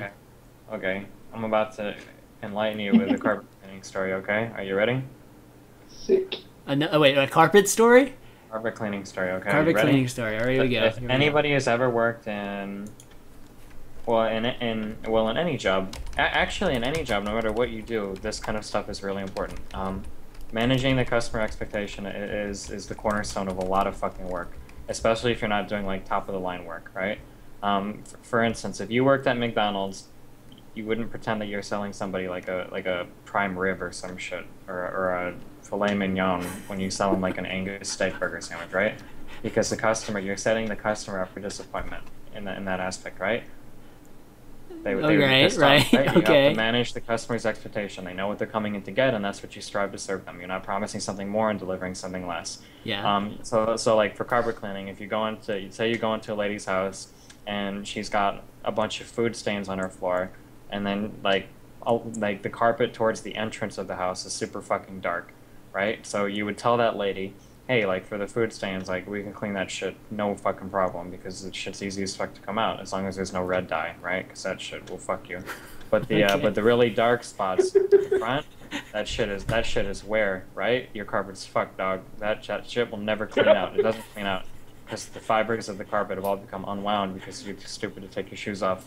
Okay, okay. I'm about to enlighten you with a carpet cleaning story. Okay, are you ready? Sick. wait, a carpet story? Carpet cleaning story. Okay, Carpet you ready? cleaning story. All right, here we go. If Here we go. anybody has ever worked in, well, in any job, actually in any job, no matter what you do, this kind of stuff is really important. Managing the customer expectation is the cornerstone of a lot of fucking work, especially if you're not doing like top of the line work, right? For instance, if you worked at McDonald's, you wouldn't pretend that you're selling somebody like a prime rib or some shit, or a filet mignon when you sell them like an Angus steak burger sandwich, right? Because you're setting the customer up for disappointment in that aspect, right? They would be pissed off, right, right? You have okay. to manage the customer's expectation. They know what they're coming in to get, and that's what you strive to serve them. You're not promising something more and delivering something less. Yeah. So like for carpet cleaning, if you say you go into a lady's house and she's got a bunch of food stains on her floor, and then like the carpet towards the entrance of the house is super fucking dark, right? So you would tell that lady, hey, like for the food stains, like we can clean that shit, no fucking problem, because the shit's easy as fuck to come out as long as there's no red dye, right? Because that shit will fuck you. But the Okay. but the really dark spots in front, that shit is where, right? Your carpet's fucked, dog. That shit will never clean out. It doesn't clean out because the fibers of the carpet have all become unwound because you're too stupid to take your shoes off.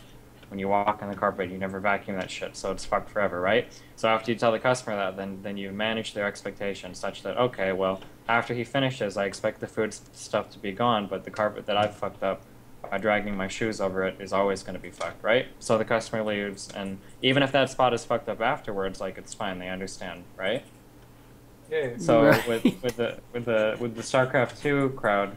When you walk on the carpet, you never vacuum that shit, so it's fucked forever, right? So after you tell the customer that, then you manage their expectations such that, okay, well, after he finishes, I expect the food stuff to be gone, but the carpet that I've fucked up by dragging my shoes over it is always going to be fucked, right? So the customer leaves, and even if that spot is fucked up afterwards, like it's fine, they understand, right? Yeah. So Right. with the StarCraft 2 crowd,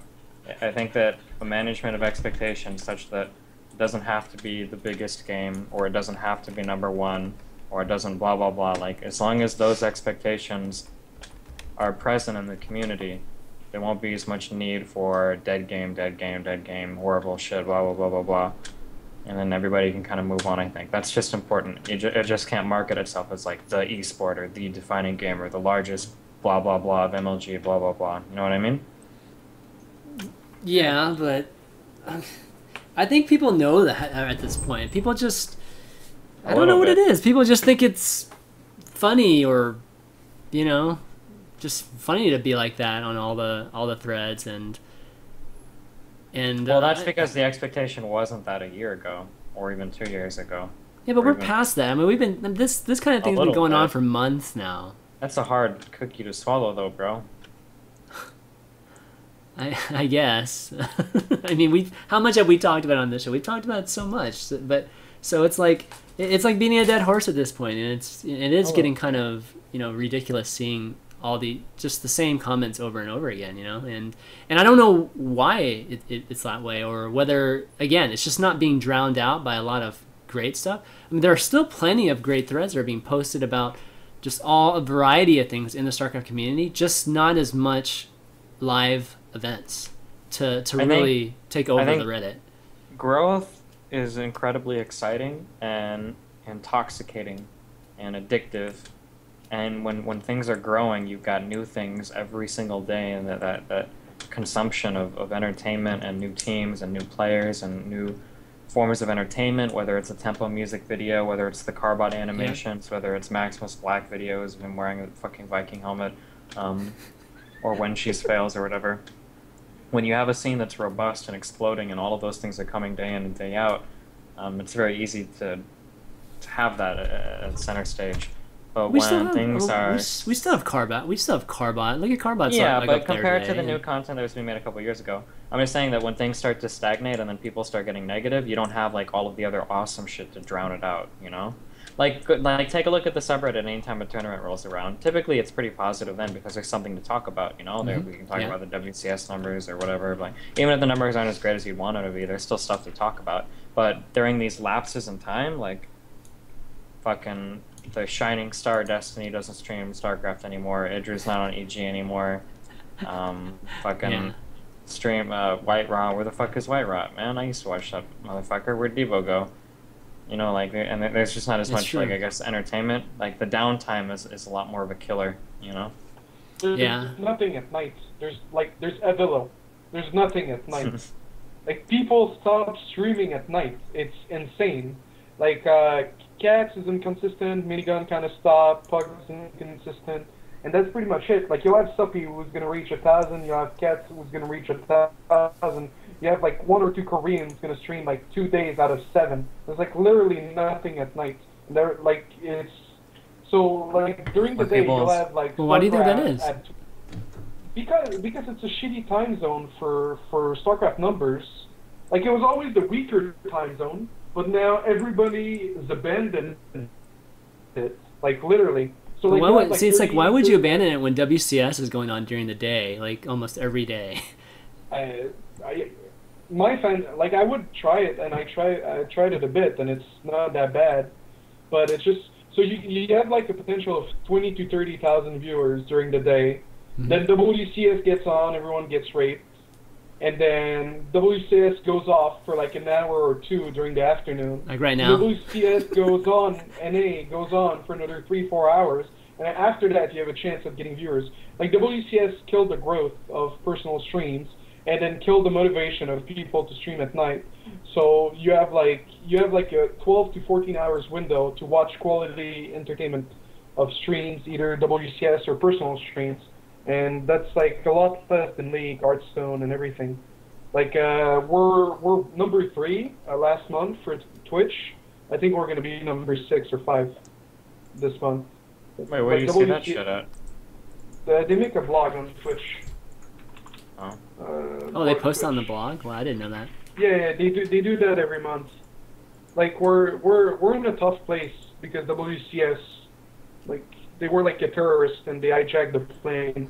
I think that a management of expectations such that it doesn't have to be the biggest game, or it doesn't have to be number one, or it doesn't blah blah blah. Like as long as those expectations are present in the community, there won't be as much need for dead game, horrible shit, blah blah blah blah blah. And then everybody can kind of move on. I think that's just important. It just can't market itself as like the esport or the defining game or the largest blah blah blah of MLG, blah blah blah. You know what I mean? Yeah, but I think people know that at this point. People just, I don't know what it is. People just think it's funny, or, just funny to be like that on all the threads and. Well, that's because the expectation wasn't that a year ago or even 2 years ago. Yeah, but or we're even- past that. I mean, we've been this kind of thing's been little going on bit. for months now. That's a hard cookie to swallow, though, bro. I guess. I mean, how much have we talked about on this show? We've talked about it so much, but so it's like beating a dead horse at this point, and it is getting kind of ridiculous seeing all the same comments over and over again, and I don't know why it's that way, or whether again it's just not being drowned out by a lot of great stuff. I mean, there are still plenty of great threads that are being posted about just a variety of things in the StarCraft community, just not as much live events. to I really take over think the Reddit. growth is incredibly exciting and intoxicating and addictive. And when things are growing, you've got new things every single day, and that consumption of entertainment and new teams and new players and new forms of entertainment, whether it's a tempo music video, whether it's the Carbot animations, whether it's Maximus Black videos of him wearing a fucking Viking helmet, or when she's fails or whatever. When you have a scene that's robust and exploding and all of those things are coming day in and day out, it's very easy to have that at center stage. But We when things are... we still have Carbot. We still have Carbot. Look at Carbot's Yeah, like but up there compared to today, the new and- content that was being made a couple years ago, I'm just saying that when things start to stagnate and then people start getting negative, you don't have like all of the other awesome shit to drown it out, you know? Like take a look at the subreddit anytime a tournament rolls around. Typically, it's pretty positive then because there's something to talk about, you know? We can talk about the WCS numbers or whatever. Like, even if the numbers aren't as great as you'd want them to be, there's still stuff to talk about. But during these lapses in time, like, fucking the Shining Star Destiny doesn't stream StarCraft anymore. Idra's not on EG anymore. Fucking stream White Raw. Where the fuck is White Raw, man? I used to watch that motherfucker. Where'd Devo go? You know, like, and there's just not as much, like, I guess, entertainment. Like, the downtime is a lot more of a killer, you know? There's nothing at night. There's Evilo. There's nothing at night. Like, people stop streaming at night. It's insane. Like, Cats is inconsistent, Minigun kind of stopped, Pug is inconsistent, and that's pretty much it. Like, you'll have Suppy who's going to reach 1,000, you'll have Cats who's going to reach 1,000, you have, like, 1 or 2 Koreans going to stream, like, 2 days out of 7. There's, like, literally nothing at night. And they're, like, it's... So, like, during the day, you'll have, like... Well, why do you think that is? Because it's a shitty time zone for StarCraft numbers. Like, it was always the weaker time zone, but now everybody is abandoned it. Like, literally. So, like, why would you abandon it when WCS is going on during the day, like, almost every day? My fan, like, I would try it, and I tried it a bit, and it's not that bad, but it's just... So you have, like, a potential of 20 to 30,000 viewers during the day. Then WCS gets on, everyone gets raped. And then WCS goes off for, like, an hour or 2 during the afternoon. Like right now? WCS goes on, NA goes on for another 3-4 hours. And after that, you have a chance of getting viewers. Like, WCS killed the growth of personal streams, and then killed the motivation of people to stream at night. So you have like a 12 to 14 hours window to watch quality entertainment of streams, either WCS or personal streams, and that's like a lot less than League, Hearthstone, and everything. Like we're number 3 last month for Twitch. I think we're gonna be number 6 or 5 this month. Wait, where do you see that shit at? They make a blog on Twitch. Oh, they post on the blog? Well, I didn't know that. Yeah, they do that every month. Like we're in a tough place because WCS, like they were like a terrorist and they hijacked the plane.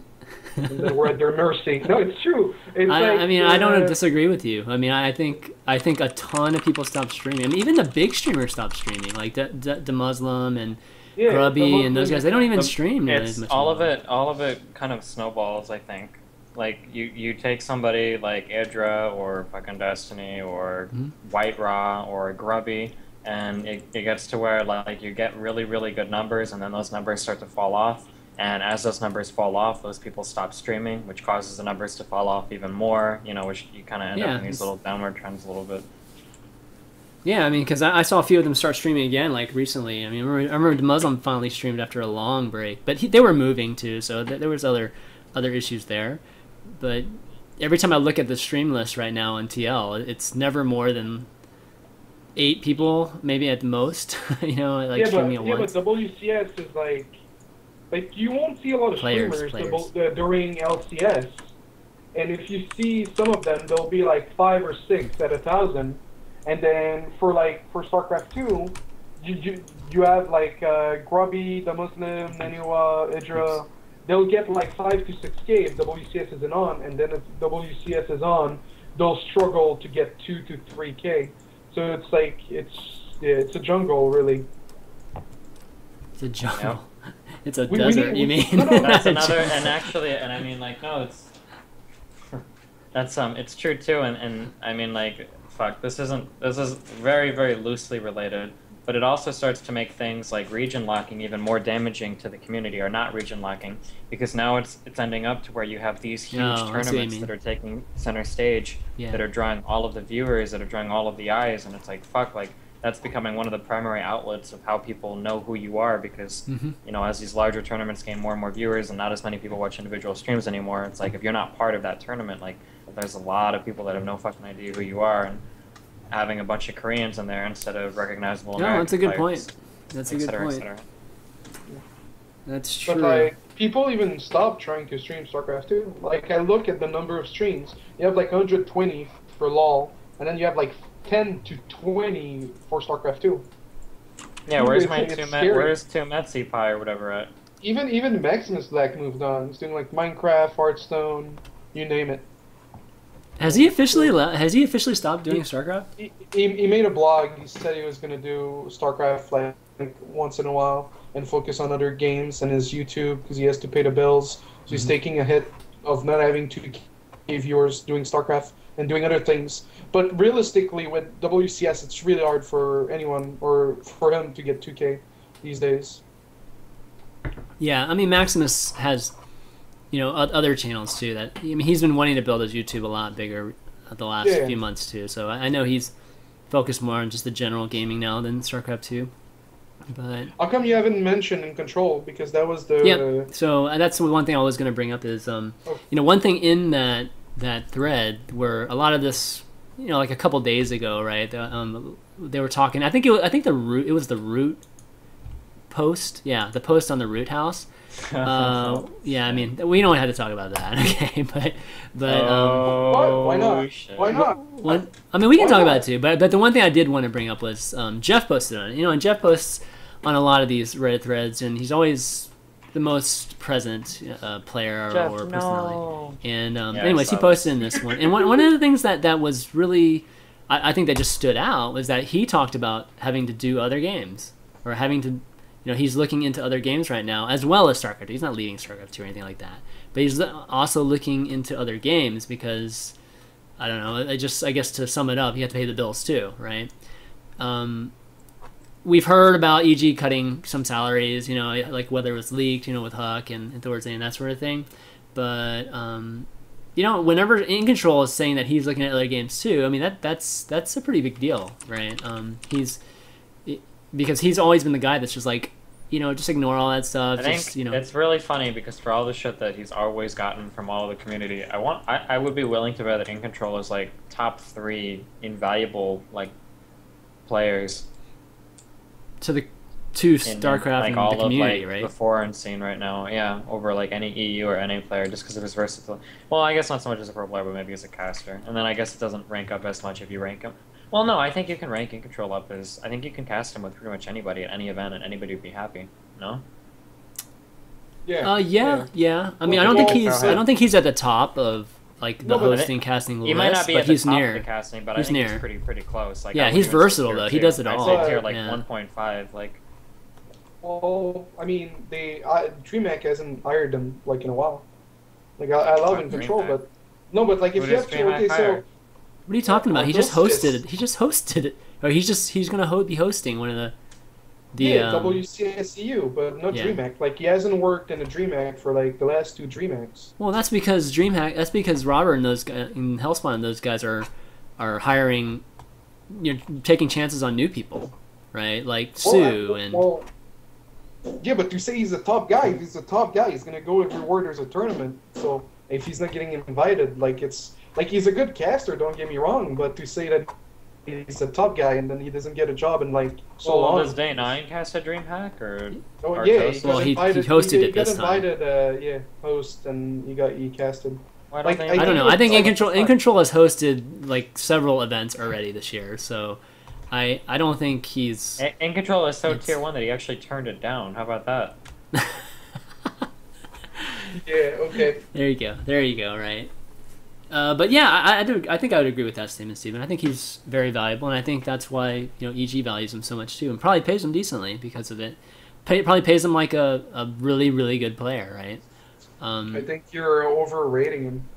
And they were at their mercy. No, it's true. It's I mean, I don't disagree with you. I mean, I think a ton of people stopped streaming. I mean, even the big streamers stopped streaming, like the Muslim and Grubby and those guys. They don't even stream nearly as much. All of it kind of snowballs, I think. Like, you take somebody like Idra or fucking Destiny or White Raw or Grubby, and it gets to where, like, you get really, really good numbers, and then those numbers start to fall off. And as those numbers fall off, those people stop streaming, which causes the numbers to fall off even more, you know, which you kind of end up in these little downward trends a little bit. Yeah, I mean, because I saw a few of them start streaming again, like, recently. I mean, I remember the Muslim finally streamed after a long break. But they were moving, too, so there was other issues there. But every time I look at the stream list right now on TL, it's never more than 8 people, maybe at the most, you know, like streaming at once. Yeah, but WCS is like you won't see a lot of streamers during LCS. And if you see some of them, they'll be like 5 or 6 at 1,000. And then for StarCraft 2, you have like Grubby, the Muslim, Nanua, Idra. They'll get like 5 to 6K if WCS isn't on, and then if WCS is on, they'll struggle to get 2 to 3K. So it's like it's a jungle, really. It's a jungle. Yep. It's a desert. You mean? That's another. And actually, and I mean, like, no, it's it's true too, and I mean like fuck, this is very very loosely related, but it also starts to make things like region locking even more damaging to the community, or not region locking, because now it's ending up to where you have these huge Oh, I see what you tournaments mean. that are taking center stage, Yeah. that are drawing all of the viewers, that are drawing all of the eyes, and it's like fuck, like that's becoming one of the primary outlets of how people know who you are, because Mm-hmm. you know, as these larger tournaments gain more and more viewers and not as many people watch individual streams anymore, it's like if you're not part of that tournament, like there's a lot of people that have no fucking idea who you are, and having a bunch of Koreans in there instead of recognizable No, American that's a good players, point. That's a et good cetera, et point. cetera. That's true. But like people even stop trying to stream StarCraft 2. Like I look at the number of streams. You have like 120 for LoL, and then you have like 10 to 20 for StarCraft 2. Yeah, where's It's scary. where's Two Metsi Pie or whatever at? Even Maximus Black moved on. He's doing like Minecraft, Hearthstone, you name it. Has he officially stopped doing StarCraft? He made a blog. He said he was gonna do StarCraft like once in a while and focus on other games and his YouTube because he has to pay the bills. So he's taking a hit of not having 2K viewers doing StarCraft and doing other things. But realistically, with WCS, it's really hard for anyone or for him to get 2K these days. Yeah, I mean Maximus has, other channels too. That I mean, he's been wanting to build his YouTube a lot bigger the last Yeah. few months too. So I know he's focused more on just the general gaming now than StarCraft 2. But How come you haven't mentioned In Control? Because that was the... yeah, so that's the one thing I was going to bring up is one thing in that thread where a lot of this, like a couple days ago, right? They were talking. I think the root. It was the root post. Yeah, the post on the root house. Yeah, I mean, we don't have to talk about that, okay? But What? Why not? Shit. Why not? I mean, we can Why talk not? about it too. But the one thing I did want to bring up was Jeff posted on it. And Jeff posts on a lot of these Reddit threads, and he's always the most present player Jeff, or personality. no. And Yeah, anyways, he posted in this one. And one of the things that was really, I think that just stood out was that he talked about having to do other games or having to, he's looking into other games right now as well as StarCraft. He's not leaving StarCraft 2 or anything like that. But he's also looking into other games because, I don't know, I guess to sum it up, you have to pay the bills too, right? We've heard about EG cutting some salaries, like whether it was leaked, with Huck and Thorstein and that sort of thing. But, whenever In Control is saying that he's looking at other games too, I mean, that's a pretty big deal, right? Because he's always been the guy that's just like, just ignore all that stuff. I think it's really funny because for all the shit that he's always gotten from all the community, I would be willing to bet that In Control is like top 3 invaluable like players to in StarCraft like and all the community, of like right? the foreign scene right now. Yeah, over like any EU or NA player just because of his versatility. Well, I guess not so much as a pro player, but maybe as a caster. And then I guess it doesn't rank up as much if you rank him. Well, no, I think you can rank In Control up as I think you can cast him with pretty much anybody at any event, and anybody would be happy. No. Yeah. Yeah. I mean, Well, I don't think well, he's at the top of like the No, but hosting casting He list, might not be but at the he's top near. of the casting, but He's I think near. he's pretty close. Like, Yeah, I would he's even say versatile, tier though. He 2. does it I'd all. say tier like Yeah. 1.5. Like, Well, I mean, DreamHack hasn't hired them like in a while. Like I love Fuck In Control, DreamHack. but no, but like if Who you does have to, DreamHack okay, so hire? What are you talking about? Well, He just those hosted is- it. He just hosted it. Or he's gonna be hosting one of the yeah, WCS EU, but not yeah. DreamHack. Like he hasn't worked in a DreamHack for like the last 2 DreamHacks. Well, that's because Robert and those guys and Hellspawn and those guys are hiring, taking chances on new people, right? Like Sue and. Well, yeah, but to say he's a top guy, if he's a top guy, he's gonna go everywhere there's a tournament. So if he's not getting invited, like it's like he's a good caster, don't get me wrong, but to say that he's a top guy and then he doesn't get a job in like so well, long. does Day 9 cast a DreamHack or? Oh or yeah, Toast? he got Well, he invited. hosted he it this got time. invited, yeah, host, and he casted. Why Like, don't I they? don't know. think I think it's In Control fun. has hosted like several events already this year, so I don't think he's. In Control is so It's- tier 1 that he actually turned it down. How about that? Yeah, okay. There you go. Right. But yeah, I think I would agree with that statement, Stephen. I think he's very valuable, and I think that's why EG values him so much too, and probably pays him decently because of it. Probably pays him like a really really good player, right? I think you're overrating him.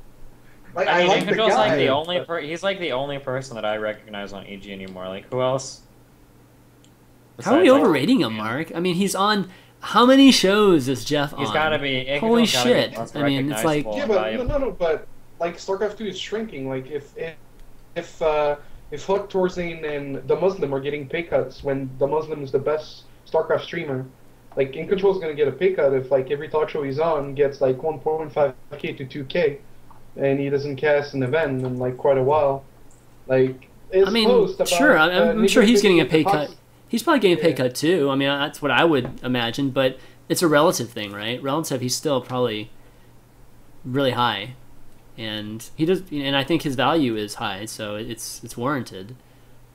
Like, I mean, like the Incontrol's guy. like the only he's like the only person that I recognize on EG anymore. Like, who else? How are we Besides, like, overrating him, Mark? I mean, he's on how many shows is Jeff on? He's gotta be. Holy Incontrol's gotta be shit! the most I mean, it's like recognizable Yeah, and but valuable. no, but like StarCraft 2 is shrinking. Like if Huck Torzane and the Muslim are getting pay cuts when the Muslim is the best StarCraft streamer, like Incontrol's gonna get a pay cut if like every talk show he's on gets like 1.5k to 2k, and he doesn't cast an event in like quite a while. Like his I mean, post about, sure, I'm sure he's getting a pay cut. toxic- He's probably getting a pay Yeah. cut too. I mean, that's what I would imagine, but it's a relative thing, right? Relative, he's still probably really high, and he does, and I think his value is high, so it's warranted.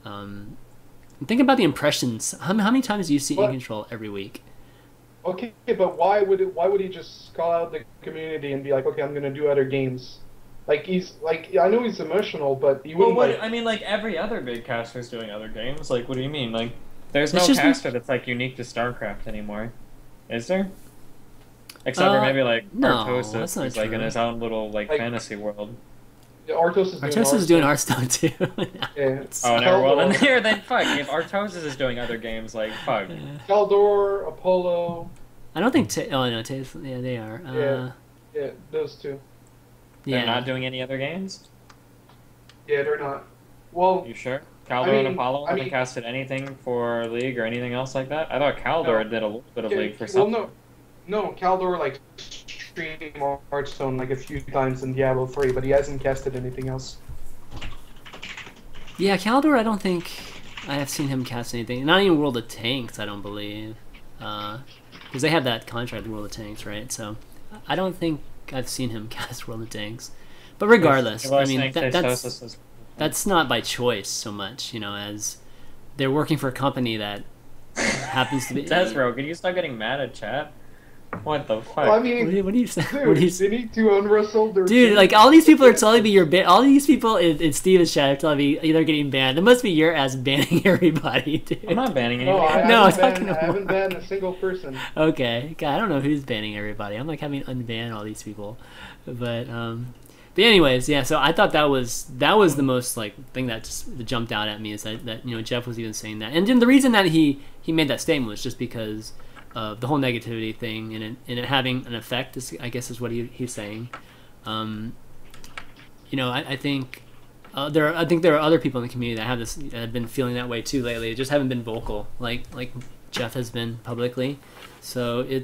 Think about the impressions. How many times do you see What? In Control every week? Okay, but why would he just call out the community and be like, okay, I'm gonna do other games? Like he's like, I know he's emotional, but he Well, wouldn't. what like, I mean, like every other big caster is doing other games. Like, what do you mean? Like, there's no It's just- caster that's like unique to StarCraft anymore, is there? Except for maybe like no, Artosis, that's not who's like in true. his own little like Like- fantasy world. Artos is doing Artosis is doing Hearthstone. Hearthstone too. Yeah. Oh, never. Well, then Keldor. here, then fuck. If Artosis is doing other games, like fuck. Keldor, Apollo, I don't think. Oh no, yeah, they are. yeah, those two. They're Yeah. not doing any other games. Yeah, they're not. Well, You sure? Caldor I mean- and Apollo I haven't mean- casted anything for League or anything else like that. I thought Caldor No. did a little bit of yeah, League for well, something. no, Keldor like streamed Hearthstone like a few times in Diablo 3, but he hasn't casted anything else. Yeah, Caldor, I don't think I have seen him cast anything. Not even World of Tanks, I don't believe. Because they have that contract with World of Tanks, right? So I don't think I've seen him cast World of Tanks. But regardless, Well, I mean, think Artosis is- that's not by choice so much, as they're working for a company that happens to be... desRow, can you stop getting mad at chat? What the fuck? Well, I mean, What do you say? dude, What do you they need to unwrestle their Dude, like all these people are telling me you're all these people in Steven's chat are telling me they're getting banned. It must be your ass banning everybody, dude. I'm not banning No, anything. No, I I'm talking haven't about- banned a single person. Okay, God, I don't know who's banning everybody. I'm like having unban all these people, but anyways, yeah. So I thought that was the most like thing that just jumped out at me is that Jeff was even saying that, and then the reason that he made that statement was just because of the whole negativity thing and it having an effect. I guess is what he's saying. I think. I think there are other people in the community that have been feeling that way too lately. They just haven't been vocal, like Jeff has been publicly. So I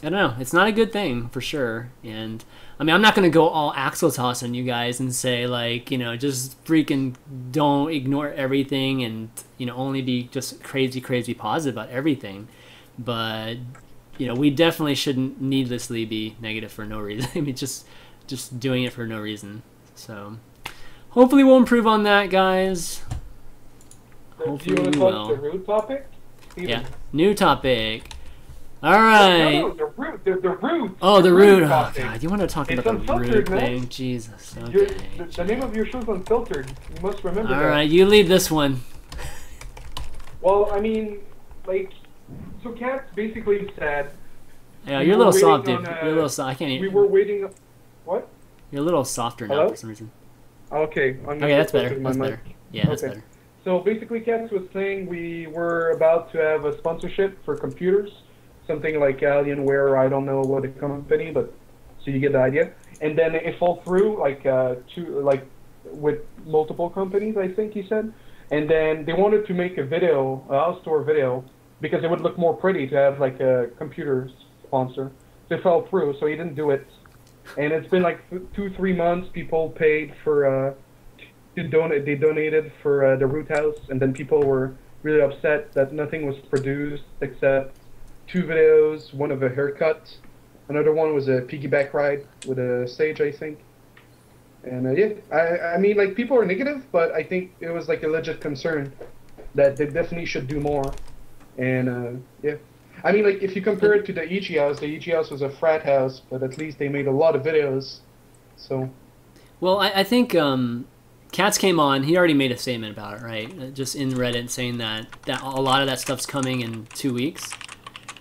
don't know. It's not a good thing for sure. And I mean, I'm not gonna go all Axel toss on you guys and say like, just freaking don't ignore everything and only be just crazy positive about everything. But we definitely shouldn't needlessly be negative for no reason. I mean, just doing it for no reason. So. Hopefully we'll improve on that, guys. Do you Hopefully want we to will. touch the root topic? Steven? Yeah. New topic. All right. No, the root. The root. Oh, the root. Oh, topic. God. You want to talk It's about the root Unfiltered, man. thing? Jesus. Your- Okay. the name of your show is Unfiltered. You must remember All that. right. You lead this one. Well, I mean, like, so Kat basically said Yeah, We you're a were little soft, waiting dude. on, You're a little soft. I can't we even. were waiting. What? You're a little softer now Hello? for some reason. Okay. I'm Okay, that's closer better. to my That's mic. better. Yeah, that's Okay. better. So basically, Kat was saying we were about to have a sponsorship for computers, something like Alienware. I don't know what the company, but so you get the idea. And then it fell through, with multiple companies, I think he said. And then they wanted to make a video, a house tour video, because it would look more pretty to have like a computer sponsor. So it fell through, so he didn't do it. And it's been like 2-3 months. People paid for to donate. They donated for the root house, and then people were really upset that nothing was produced except 2 videos. One of a haircut, another one was a piggyback ride with a stage, I think. And yeah, I mean, like, people are negative, but I think it was like a legit concern that they definitely should do more. And yeah, I mean, like, if you compare it to the EG house was a frat house, but at least they made a lot of videos. So Well, I think Katz came on. He already made a statement about it, right? Just in Reddit saying that a lot of that stuff's coming in 2 weeks.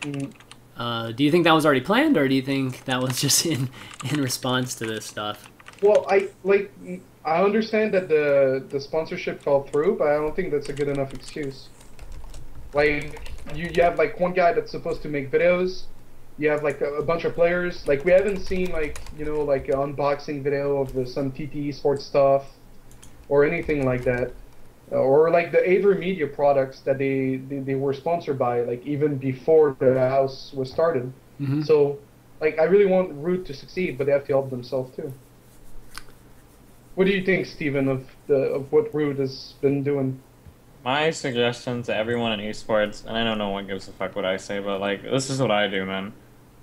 mm, Do you think that was already planned, or do you think that was just in response to this stuff? Well, I understand that the sponsorship fell through, but I don't think that's a good enough excuse. Like you have like one guy that's supposed to make videos. You have like a bunch of players. Like we haven't seen like like an unboxing video of some TTE sports stuff or anything like that, or like the Aver Media products that they were sponsored by like even before the house was started. Mm-hmm. So like I really want Root to succeed, but they have to help themselves too. What do you think, Steven, of what Root has been doing? My suggestion to everyone in esports, and I don't know what gives a fuck what I say, but like this is what I do, man.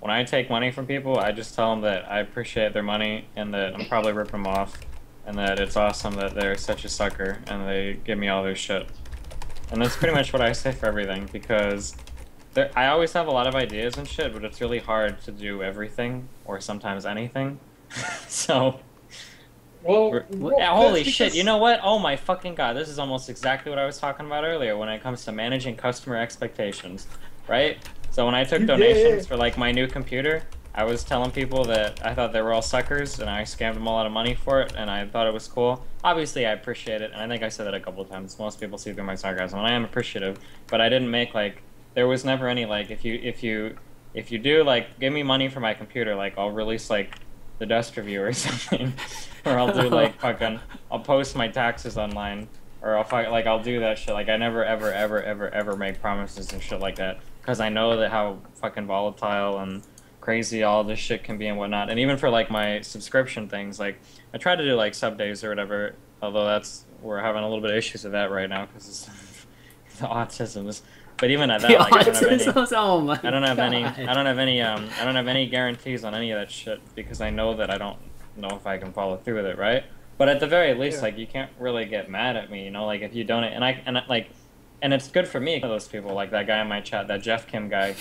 When I take money from people, I just tell them that I appreciate their money and that I'm probably ripping them off, and that it's awesome that they're such a sucker and they give me all their shit. And that's pretty much what I say for everything, because I always have a lot of ideas and shit, but it's really hard to do everything or sometimes anything. So. Holy shit, you know what? Oh my fucking god, this is almost exactly what I was talking about earlier when it comes to managing customer expectations, right? So when I took donations for like my new computer, I was telling people that I thought they were all suckers and I scammed them a lot of money for it and I thought it was cool. Obviously I appreciate it, and I think I said that a couple of times. Most people see through my sarcasm and I am appreciative, but I didn't make like, there was never any like, if you do like give me money for my computer, like I'll release like the desk review or something, or I'll do like fucking, I'll post my taxes online, or I'll do that shit. Like I never ever make promises and shit like that, because I know that how fucking volatile and crazy all this shit can be and whatnot. And even for like my subscription things, like I try to do like sub days or whatever, although we're having a little bit of issues with that right now because the autism. But even at that, like, I don't have any guarantees on any of that shit, because I know that I don't know if I can follow through with it, right? But at the very least, like, you can't really get mad at me, like if you donate, and it's good for me. Those people, like that guy in my chat, that Jeff Kim guy,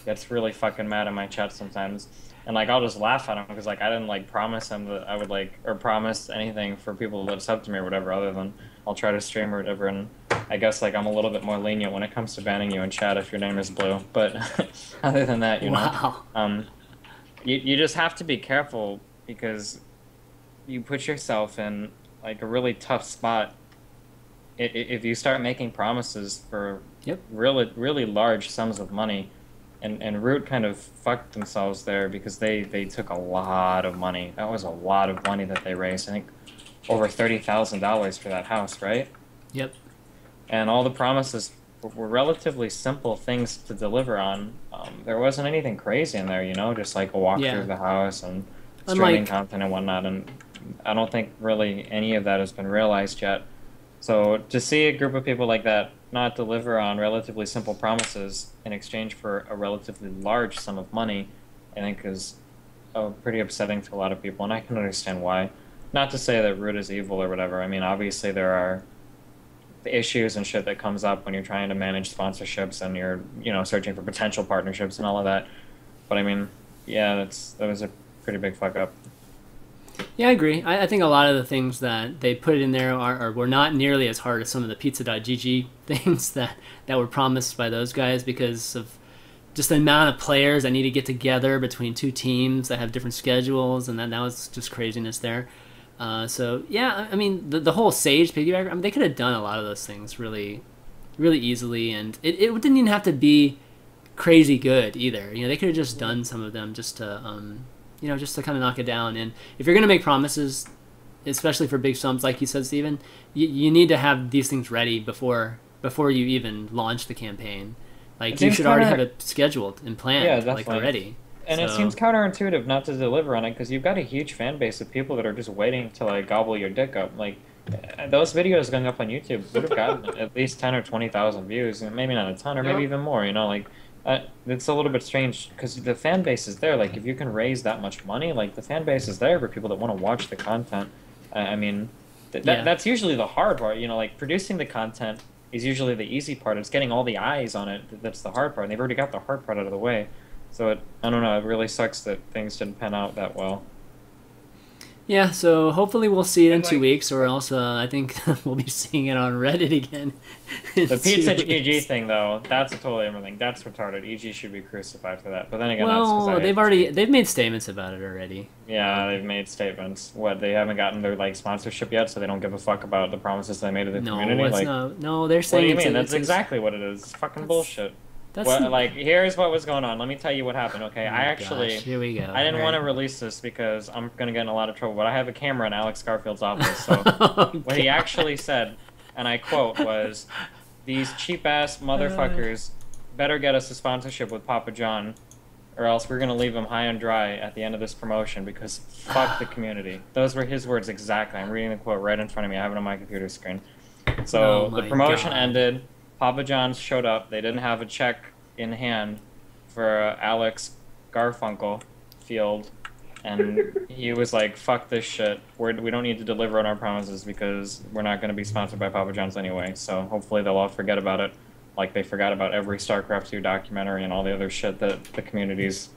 gets really fucking mad in my chat sometimes, and like I'll just laugh at him because like I didn't like promise him that I would like, or promise anything for people that sub to me or whatever, other than I'll try to stream or whatever. And I guess like I'm a little bit more lenient when it comes to banning you in chat if your name is Blue. But other than that, you know, you just have to be careful, because you put yourself in like a really tough spot if you start making promises for really large sums of money. And Root kind of fucked themselves there, because they took a lot of money. That was a lot of money that they raised. I think over $30,000 for that house, right? Yep. And all the promises were relatively simple things to deliver on. There wasn't anything crazy in there, you know, just like a walkthrough of the house and streaming content and whatnot. And I don't think really any of that has been realized yet. So to see a group of people like that not deliver on relatively simple promises in exchange for a relatively large sum of money, I think is pretty upsetting to a lot of people, and I can understand why. Not to say that Root is evil or whatever. I mean, obviously there are issues and shit that comes up when you're trying to manage sponsorships and you're, you know, searching for potential partnerships and all of that. But I mean, yeah, that was a pretty big fuck up. Yeah, I agree. I think a lot of the things that they put in there were not nearly as hard as some of the pizza.gg things that were promised by those guys, because of just the amount of players that need to get together between two teams that have different schedules, and that was just craziness there. So yeah, I mean the whole Sage piggyback, I mean, they could have done a lot of those things really, really easily, and it didn't even have to be crazy good either. You know, they could have just done some of them just to you know, just to kind of knock it down. And if you're going to make promises, especially for big sums, like you said, Steven, you need to have these things ready before you even launch the campaign. Like, you should already have it scheduled and planned, like, already. And it seems counterintuitive not to deliver on it, because you've got a huge fan base of people that are just waiting to, like, gobble your dick up. Like, those videos going up on YouTube would have gotten at least 10 or 20,000 views, and maybe not a ton, or maybe even more, you know, like... it's a little bit strange, because the fan base is there. Like, if you can raise that much money, like, the fan base is there for people that want to watch the content. I mean, that's usually the hard part, you know, like, producing the content is usually the easy part. It's getting all the eyes on it that's the hard part, and they've already got the hard part out of the way. So I don't know, it really sucks that things didn't pan out that well. Yeah, so hopefully we'll see it in And, 2 weeks, or else I think we'll be seeing it on Reddit again. in The pizza 2 GG weeks. thing, though, that's a totally different thing. That's retarded. EG should be crucified for that. But then again, that's Well, because they've made statements about it already. yeah, they've made statements. What, they haven't gotten their like sponsorship yet, so they don't give a fuck about the promises they made to the No, community. it's Like, no. They're what do saying you it's mean? a- That's it's a- exactly what it is. It's fucking bullshit. That's What, like, here's what was going on. Let me tell you what happened. Okay, Oh I my actually, gosh, here we go. I didn't All want to right. release this because I'm gonna get in a lot of trouble. But I have a camera in Alex Garfield's office, so Oh, what he God. actually said, and I quote, was, "These cheap ass motherfuckers better get us a sponsorship with Papa John, or else we're gonna leave them high and dry at the end of this promotion because fuck the community." Those were his words exactly. I'm reading the quote right in front of me. I have it on my computer screen. So Oh the my promotion God. ended. Papa John's showed up. They didn't have a check in hand for Alex Garfunkel Field, and he was like, "Fuck this shit. We don't need to deliver on our promises because we're not going to be sponsored by Papa John's anyway." So hopefully they'll all forget about it, like they forgot about every StarCraft 2 documentary and all the other shit that the community's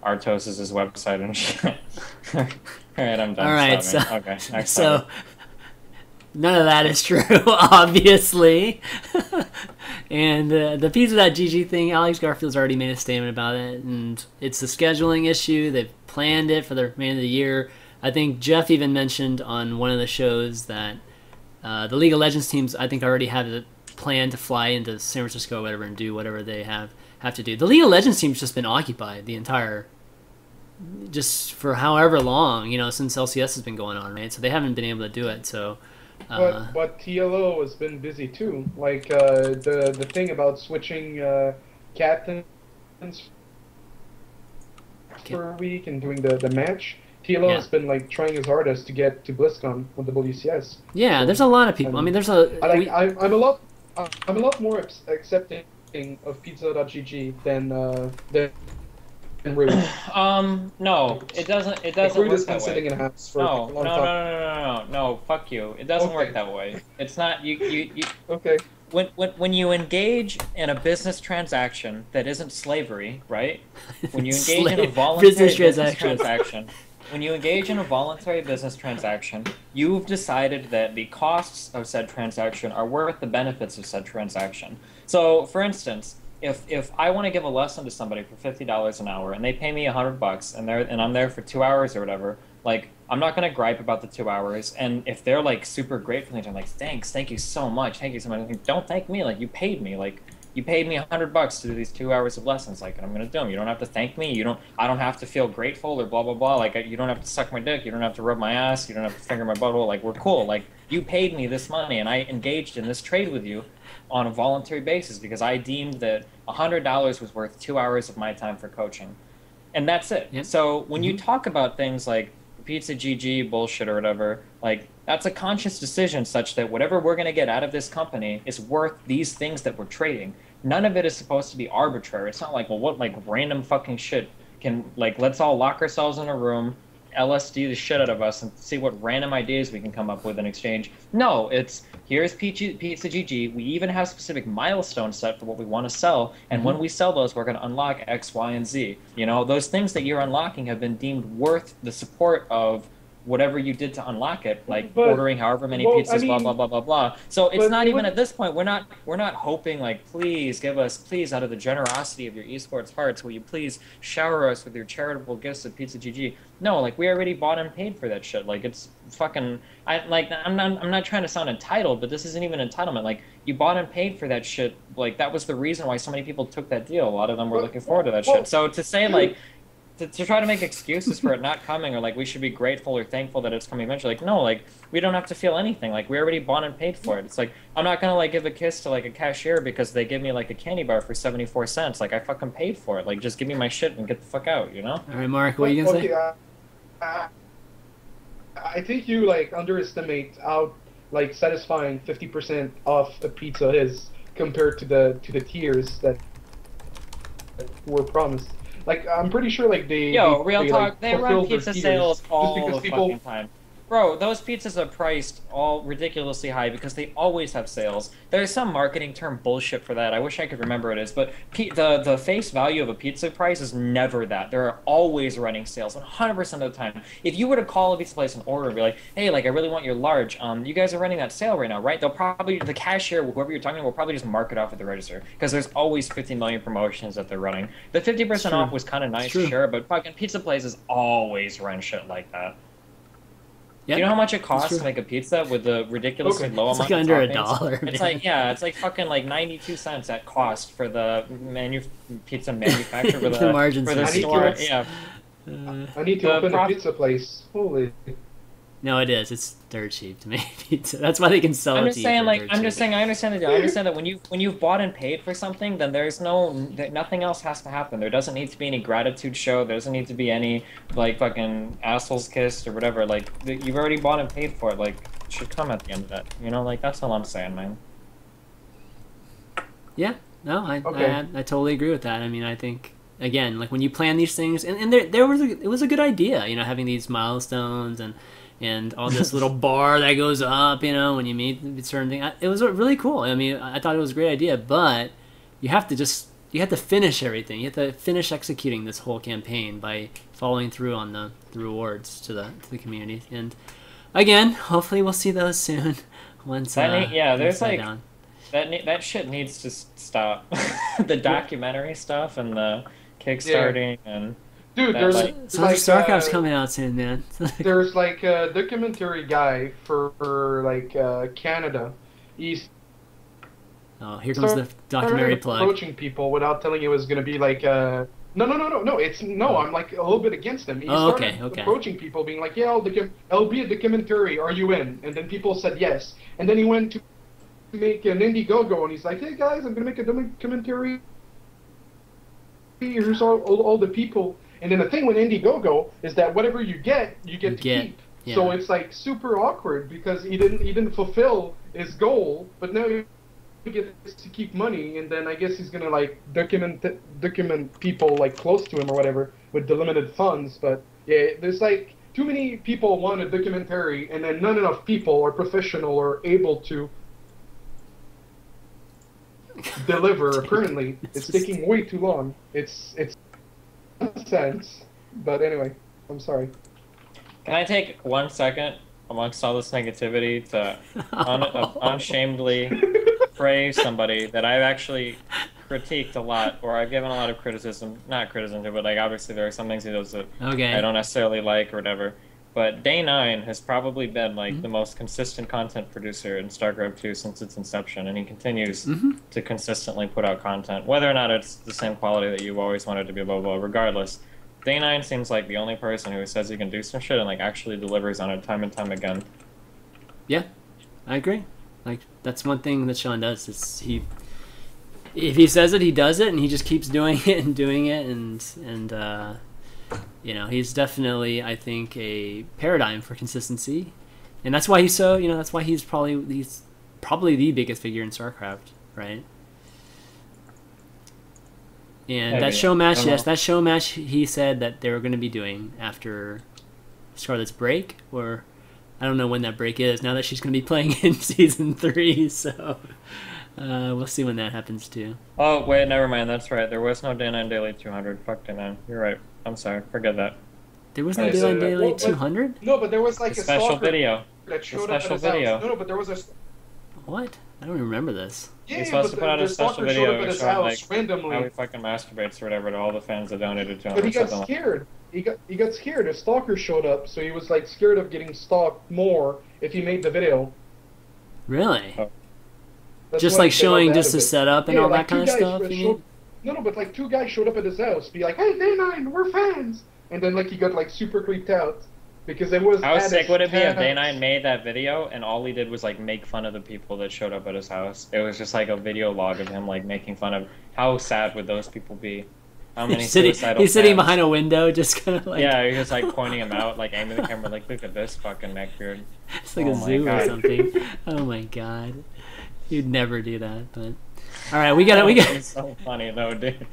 Artos is his website and shit. All right, I'm done. All right, Stop so me. Okay, next so topic. none of that is true, obviously. And the pizza.gg thing, Alex Garfield's already made a statement about it, and it's a scheduling issue. They've planned it for the remainder of the year. I think Jeff even mentioned on one of the shows that the League of Legends teams, I think, already have a plan to fly into San Francisco or whatever and do whatever they have to do. The League of Legends team's just been occupied the entire, just for however long, since LCS has been going on, right? So they haven't been able to do it, so... But TLO has been busy too. Like the thing about switching captains for a week and doing the match. TLO Yeah. has been like trying his hardest to get to BlizzCon with the WCS. Yeah, So, there's a lot of people. I mean, there's a... I'm a lot more accepting of pizza.gg than Rude. No, it doesn't. It Like, doesn't Rude work has been that way. sitting in a house for No, a no, long no, time. no, fuck you. It doesn't work Okay. that way. It's not you. Okay. When you engage in a business transaction that isn't slavery, right? When you engage in a voluntary business transaction, when you engage in a voluntary business transaction, you've decided that the costs of said transaction are worth the benefits of said transaction. So, for instance, if I want to give a lesson to somebody for $50 an hour and they pay me $100 and I'm there for 2 hours or whatever, like, I'm not gonna gripe about the 2 hours. And if they're like super grateful, I'm like, thank you so much, Like, don't thank me, like, you paid me, you paid me $100 to do these 2 hours of lessons, like, and I'm gonna do them. You don't have to thank me. I don't have to feel grateful or blah blah blah. Like, you don't have to suck my dick. You don't have to rub my ass. You don't have to finger my butthole. Like, we're cool. Like, you paid me this money, and I engaged in this trade with you on a voluntary basis because I deemed that $100 was worth 2 hours of my time for coaching, and that's it. Yep. So when you talk about things like pizza GG bullshit or whatever, like, that's a conscious decision such that whatever we're going to get out of this company is worth these things that we're trading. None of it is supposed to be arbitrary. It's not like, well, what, like, random fucking shit can, like, let's all lock ourselves in a room, LSD the shit out of us, and see what random ideas we can come up with in exchange. No, it's, here's Pizza GG. We even have specific milestones set for what we want to sell, and when we sell those, we're going to unlock X, Y, and Z. Those things that you're unlocking have been deemed worth the support of whatever you did to unlock it, like ordering however many pizzas, blah blah blah blah blah. So it's not even at this point. We're not hoping, like, please give us, please, out of the generosity of your esports hearts, will you please shower us with your charitable gifts of Pizza GG? No, like, we already bought and paid for that shit. Like, it's fucking. I'm not trying to sound entitled, but this isn't even entitlement. Like, you bought and paid for that shit. Like, that was the reason why so many people took that deal. A lot of them were looking forward to that shit. So to say, like, to try to make excuses for it not coming, or like we should be grateful or thankful that it's coming eventually, like, no, like, we don't have to feel anything. Like, we already bought and paid for it. It's like, I'm not gonna, like, give a kiss to, like, a cashier because they give me, like, a candy bar for 74 cents. Like, I fucking paid for it. Like, just give me my shit and get the fuck out, All right, Mark, what are you gonna say? I think you, like, underestimate how, like, satisfying 50% off a pizza is compared to the tiers that were promised. Like, I'm pretty sure, like, real talk, like, they run fulfilled their pizza tiers sales just all because the people. fucking time. Bro, those pizzas are priced all ridiculously high because they always have sales. There's some marketing term bullshit for that. I wish I could remember what it is, but the face value of a pizza price is never that. They're always running sales 100% of the time. If you were to call a pizza place and order and be like, hey, like I really want your large, you guys are running that sale right now, right? They'll probably, the cashier, whoever you're talking to, will probably just mark it off at the register because there's always 50 million promotions that they're running. The 50% off was kind of nice, sure, but fucking pizza places always run shit like that. Yep. Do you know how much it costs to make a pizza with the ridiculously low amount of under toppings? $1. It's like, yeah, it's like fucking like 92 cents at cost for the pizza manufacturer for the margin for the store. Yeah. I need to open a pizza place. Holy. No, it is. It's dirt cheap to make pizza. That's why they can sell I'm it just to saying, you. like, I'm just saying, I understand that. I understand that when you've bought and paid for something, then there's nothing else has to happen. There doesn't need to be any gratitude show. There doesn't need to be any like fucking assholes kissed or whatever. Like you've already bought and paid for it. Like it should come at the end of that. You know, like that's all I'm saying, man. Yeah. No, I totally agree with that. I mean, I think again, like when you plan these things, and it was a good idea. You know, having these milestones and all this little bar that goes up, you know, when you meet certain things. It was really cool. I mean, I thought it was a great idea, but you have to finish everything. You have to finish executing this whole campaign by following through on the rewards to the community. And again, hopefully we'll see those soon. Once there's like that shit needs to stop. The documentary stuff and the kickstarting and. Dude, there's like StarCraft's coming out soon, man. There's like a documentary guy for like Canada. He's here comes the documentary plug. Approaching people without telling it was going to be like no. I'm like a little bit against him. He started approaching people, being like, yeah, I'll be a documentary. Are you in? And then people said yes. And then he went to make an Indiegogo, and he's like, hey guys, I'm going to make a documentary. Here's all the people. And then the thing with Indiegogo is that whatever you get to keep. Yeah. So it's like super awkward because he didn't fulfill his goal, but now he gets to keep money, and then I guess he's gonna like document people like close to him or whatever with the limited funds. But yeah, there's like too many people want a documentary, and then not enough people are professional or able to deliver. Apparently, it's taking way too long. It's sense, but anyway, I'm sorry. Can I take 1 second amongst all this negativity to unshamedly praise somebody that I've actually critiqued a lot, or I've given a lot of criticism, not criticism, but like obviously there are some things he does that I don't necessarily like or whatever. But Day9 has probably been like the most consistent content producer in StarCraft 2 since its inception, and he continues to consistently put out content, whether or not it's the same quality that you've always wanted to be, blah, blah, blah. Regardless, Day9 seems like the only person who says he can do some shit and like actually delivers on it time and time again. Yeah, I agree. Like that's one thing that Sean does. Is if he says it, he does it, and he just keeps doing it and doing it, and you know, he's definitely, I think, a paradigm for consistency, and that's why he's so. You know, that's why he's probably the biggest figure in StarCraft, right? And that show match, that show match, he said that they were going to be doing after Scarlet's break, or I don't know when that break is. Now that she's going to be playing in season 3, so we'll see when that happens too. Oh wait, never mind. That's right. There was no Day9 Daily 200. Fuck Day9. You're right. I'm sorry. Forget that. There was no Day9 Daily 200. No, but there was like a special video. That showed up at his house. No, but there was a. What? I don't even remember this. Yeah, he's supposed to put out a special video showing like randomly how he fucking masturbates or whatever to all the fans that donated to him. But he got scared. He got scared. A stalker showed up, so he was like scared of getting stalked more if he made the video. Really? Oh. Just like showing just the setup and all that kind of stuff. No, but like 2 guys showed up at his house, be like, "Hey, Day9, we're fans," and then like he got like super creeped out. Because it was. How sick would it be if Day9 made that video and all he did was like make fun of the people that showed up at his house? It was just like a video log of him like making fun of. How sad would those people be? How many suicidal He's sitting behind a window, just kind of like. Yeah, he was like pointing him out, like aiming the camera, like look at this fucking neckbeard. It's like a zoo or something. Oh my god, you'd never do that, but. All right, we got. It's so funny though, dude.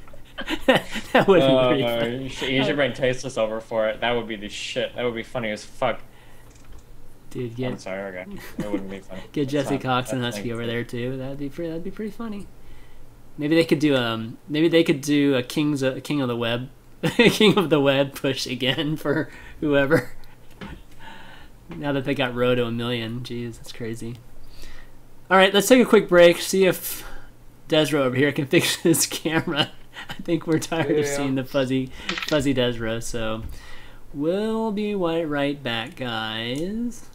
That would be pretty funny. You should bring Tasteless over for it. That would be the shit. That would be funny as fuck. Dude, I'm sorry, okay. It wouldn't be funny. get It's Jesse not- Cox and that's Husky over negative. there too. That'd be pretty funny. Maybe they could do a King of the Web King of the Web push again for whoever. Now that they got Row to 1 million, jeez, that's crazy. All right, let's take a quick break. See if desRow over here can fix his camera. I think we're tired of seeing the fuzzy desRow, so we'll be right back, guys.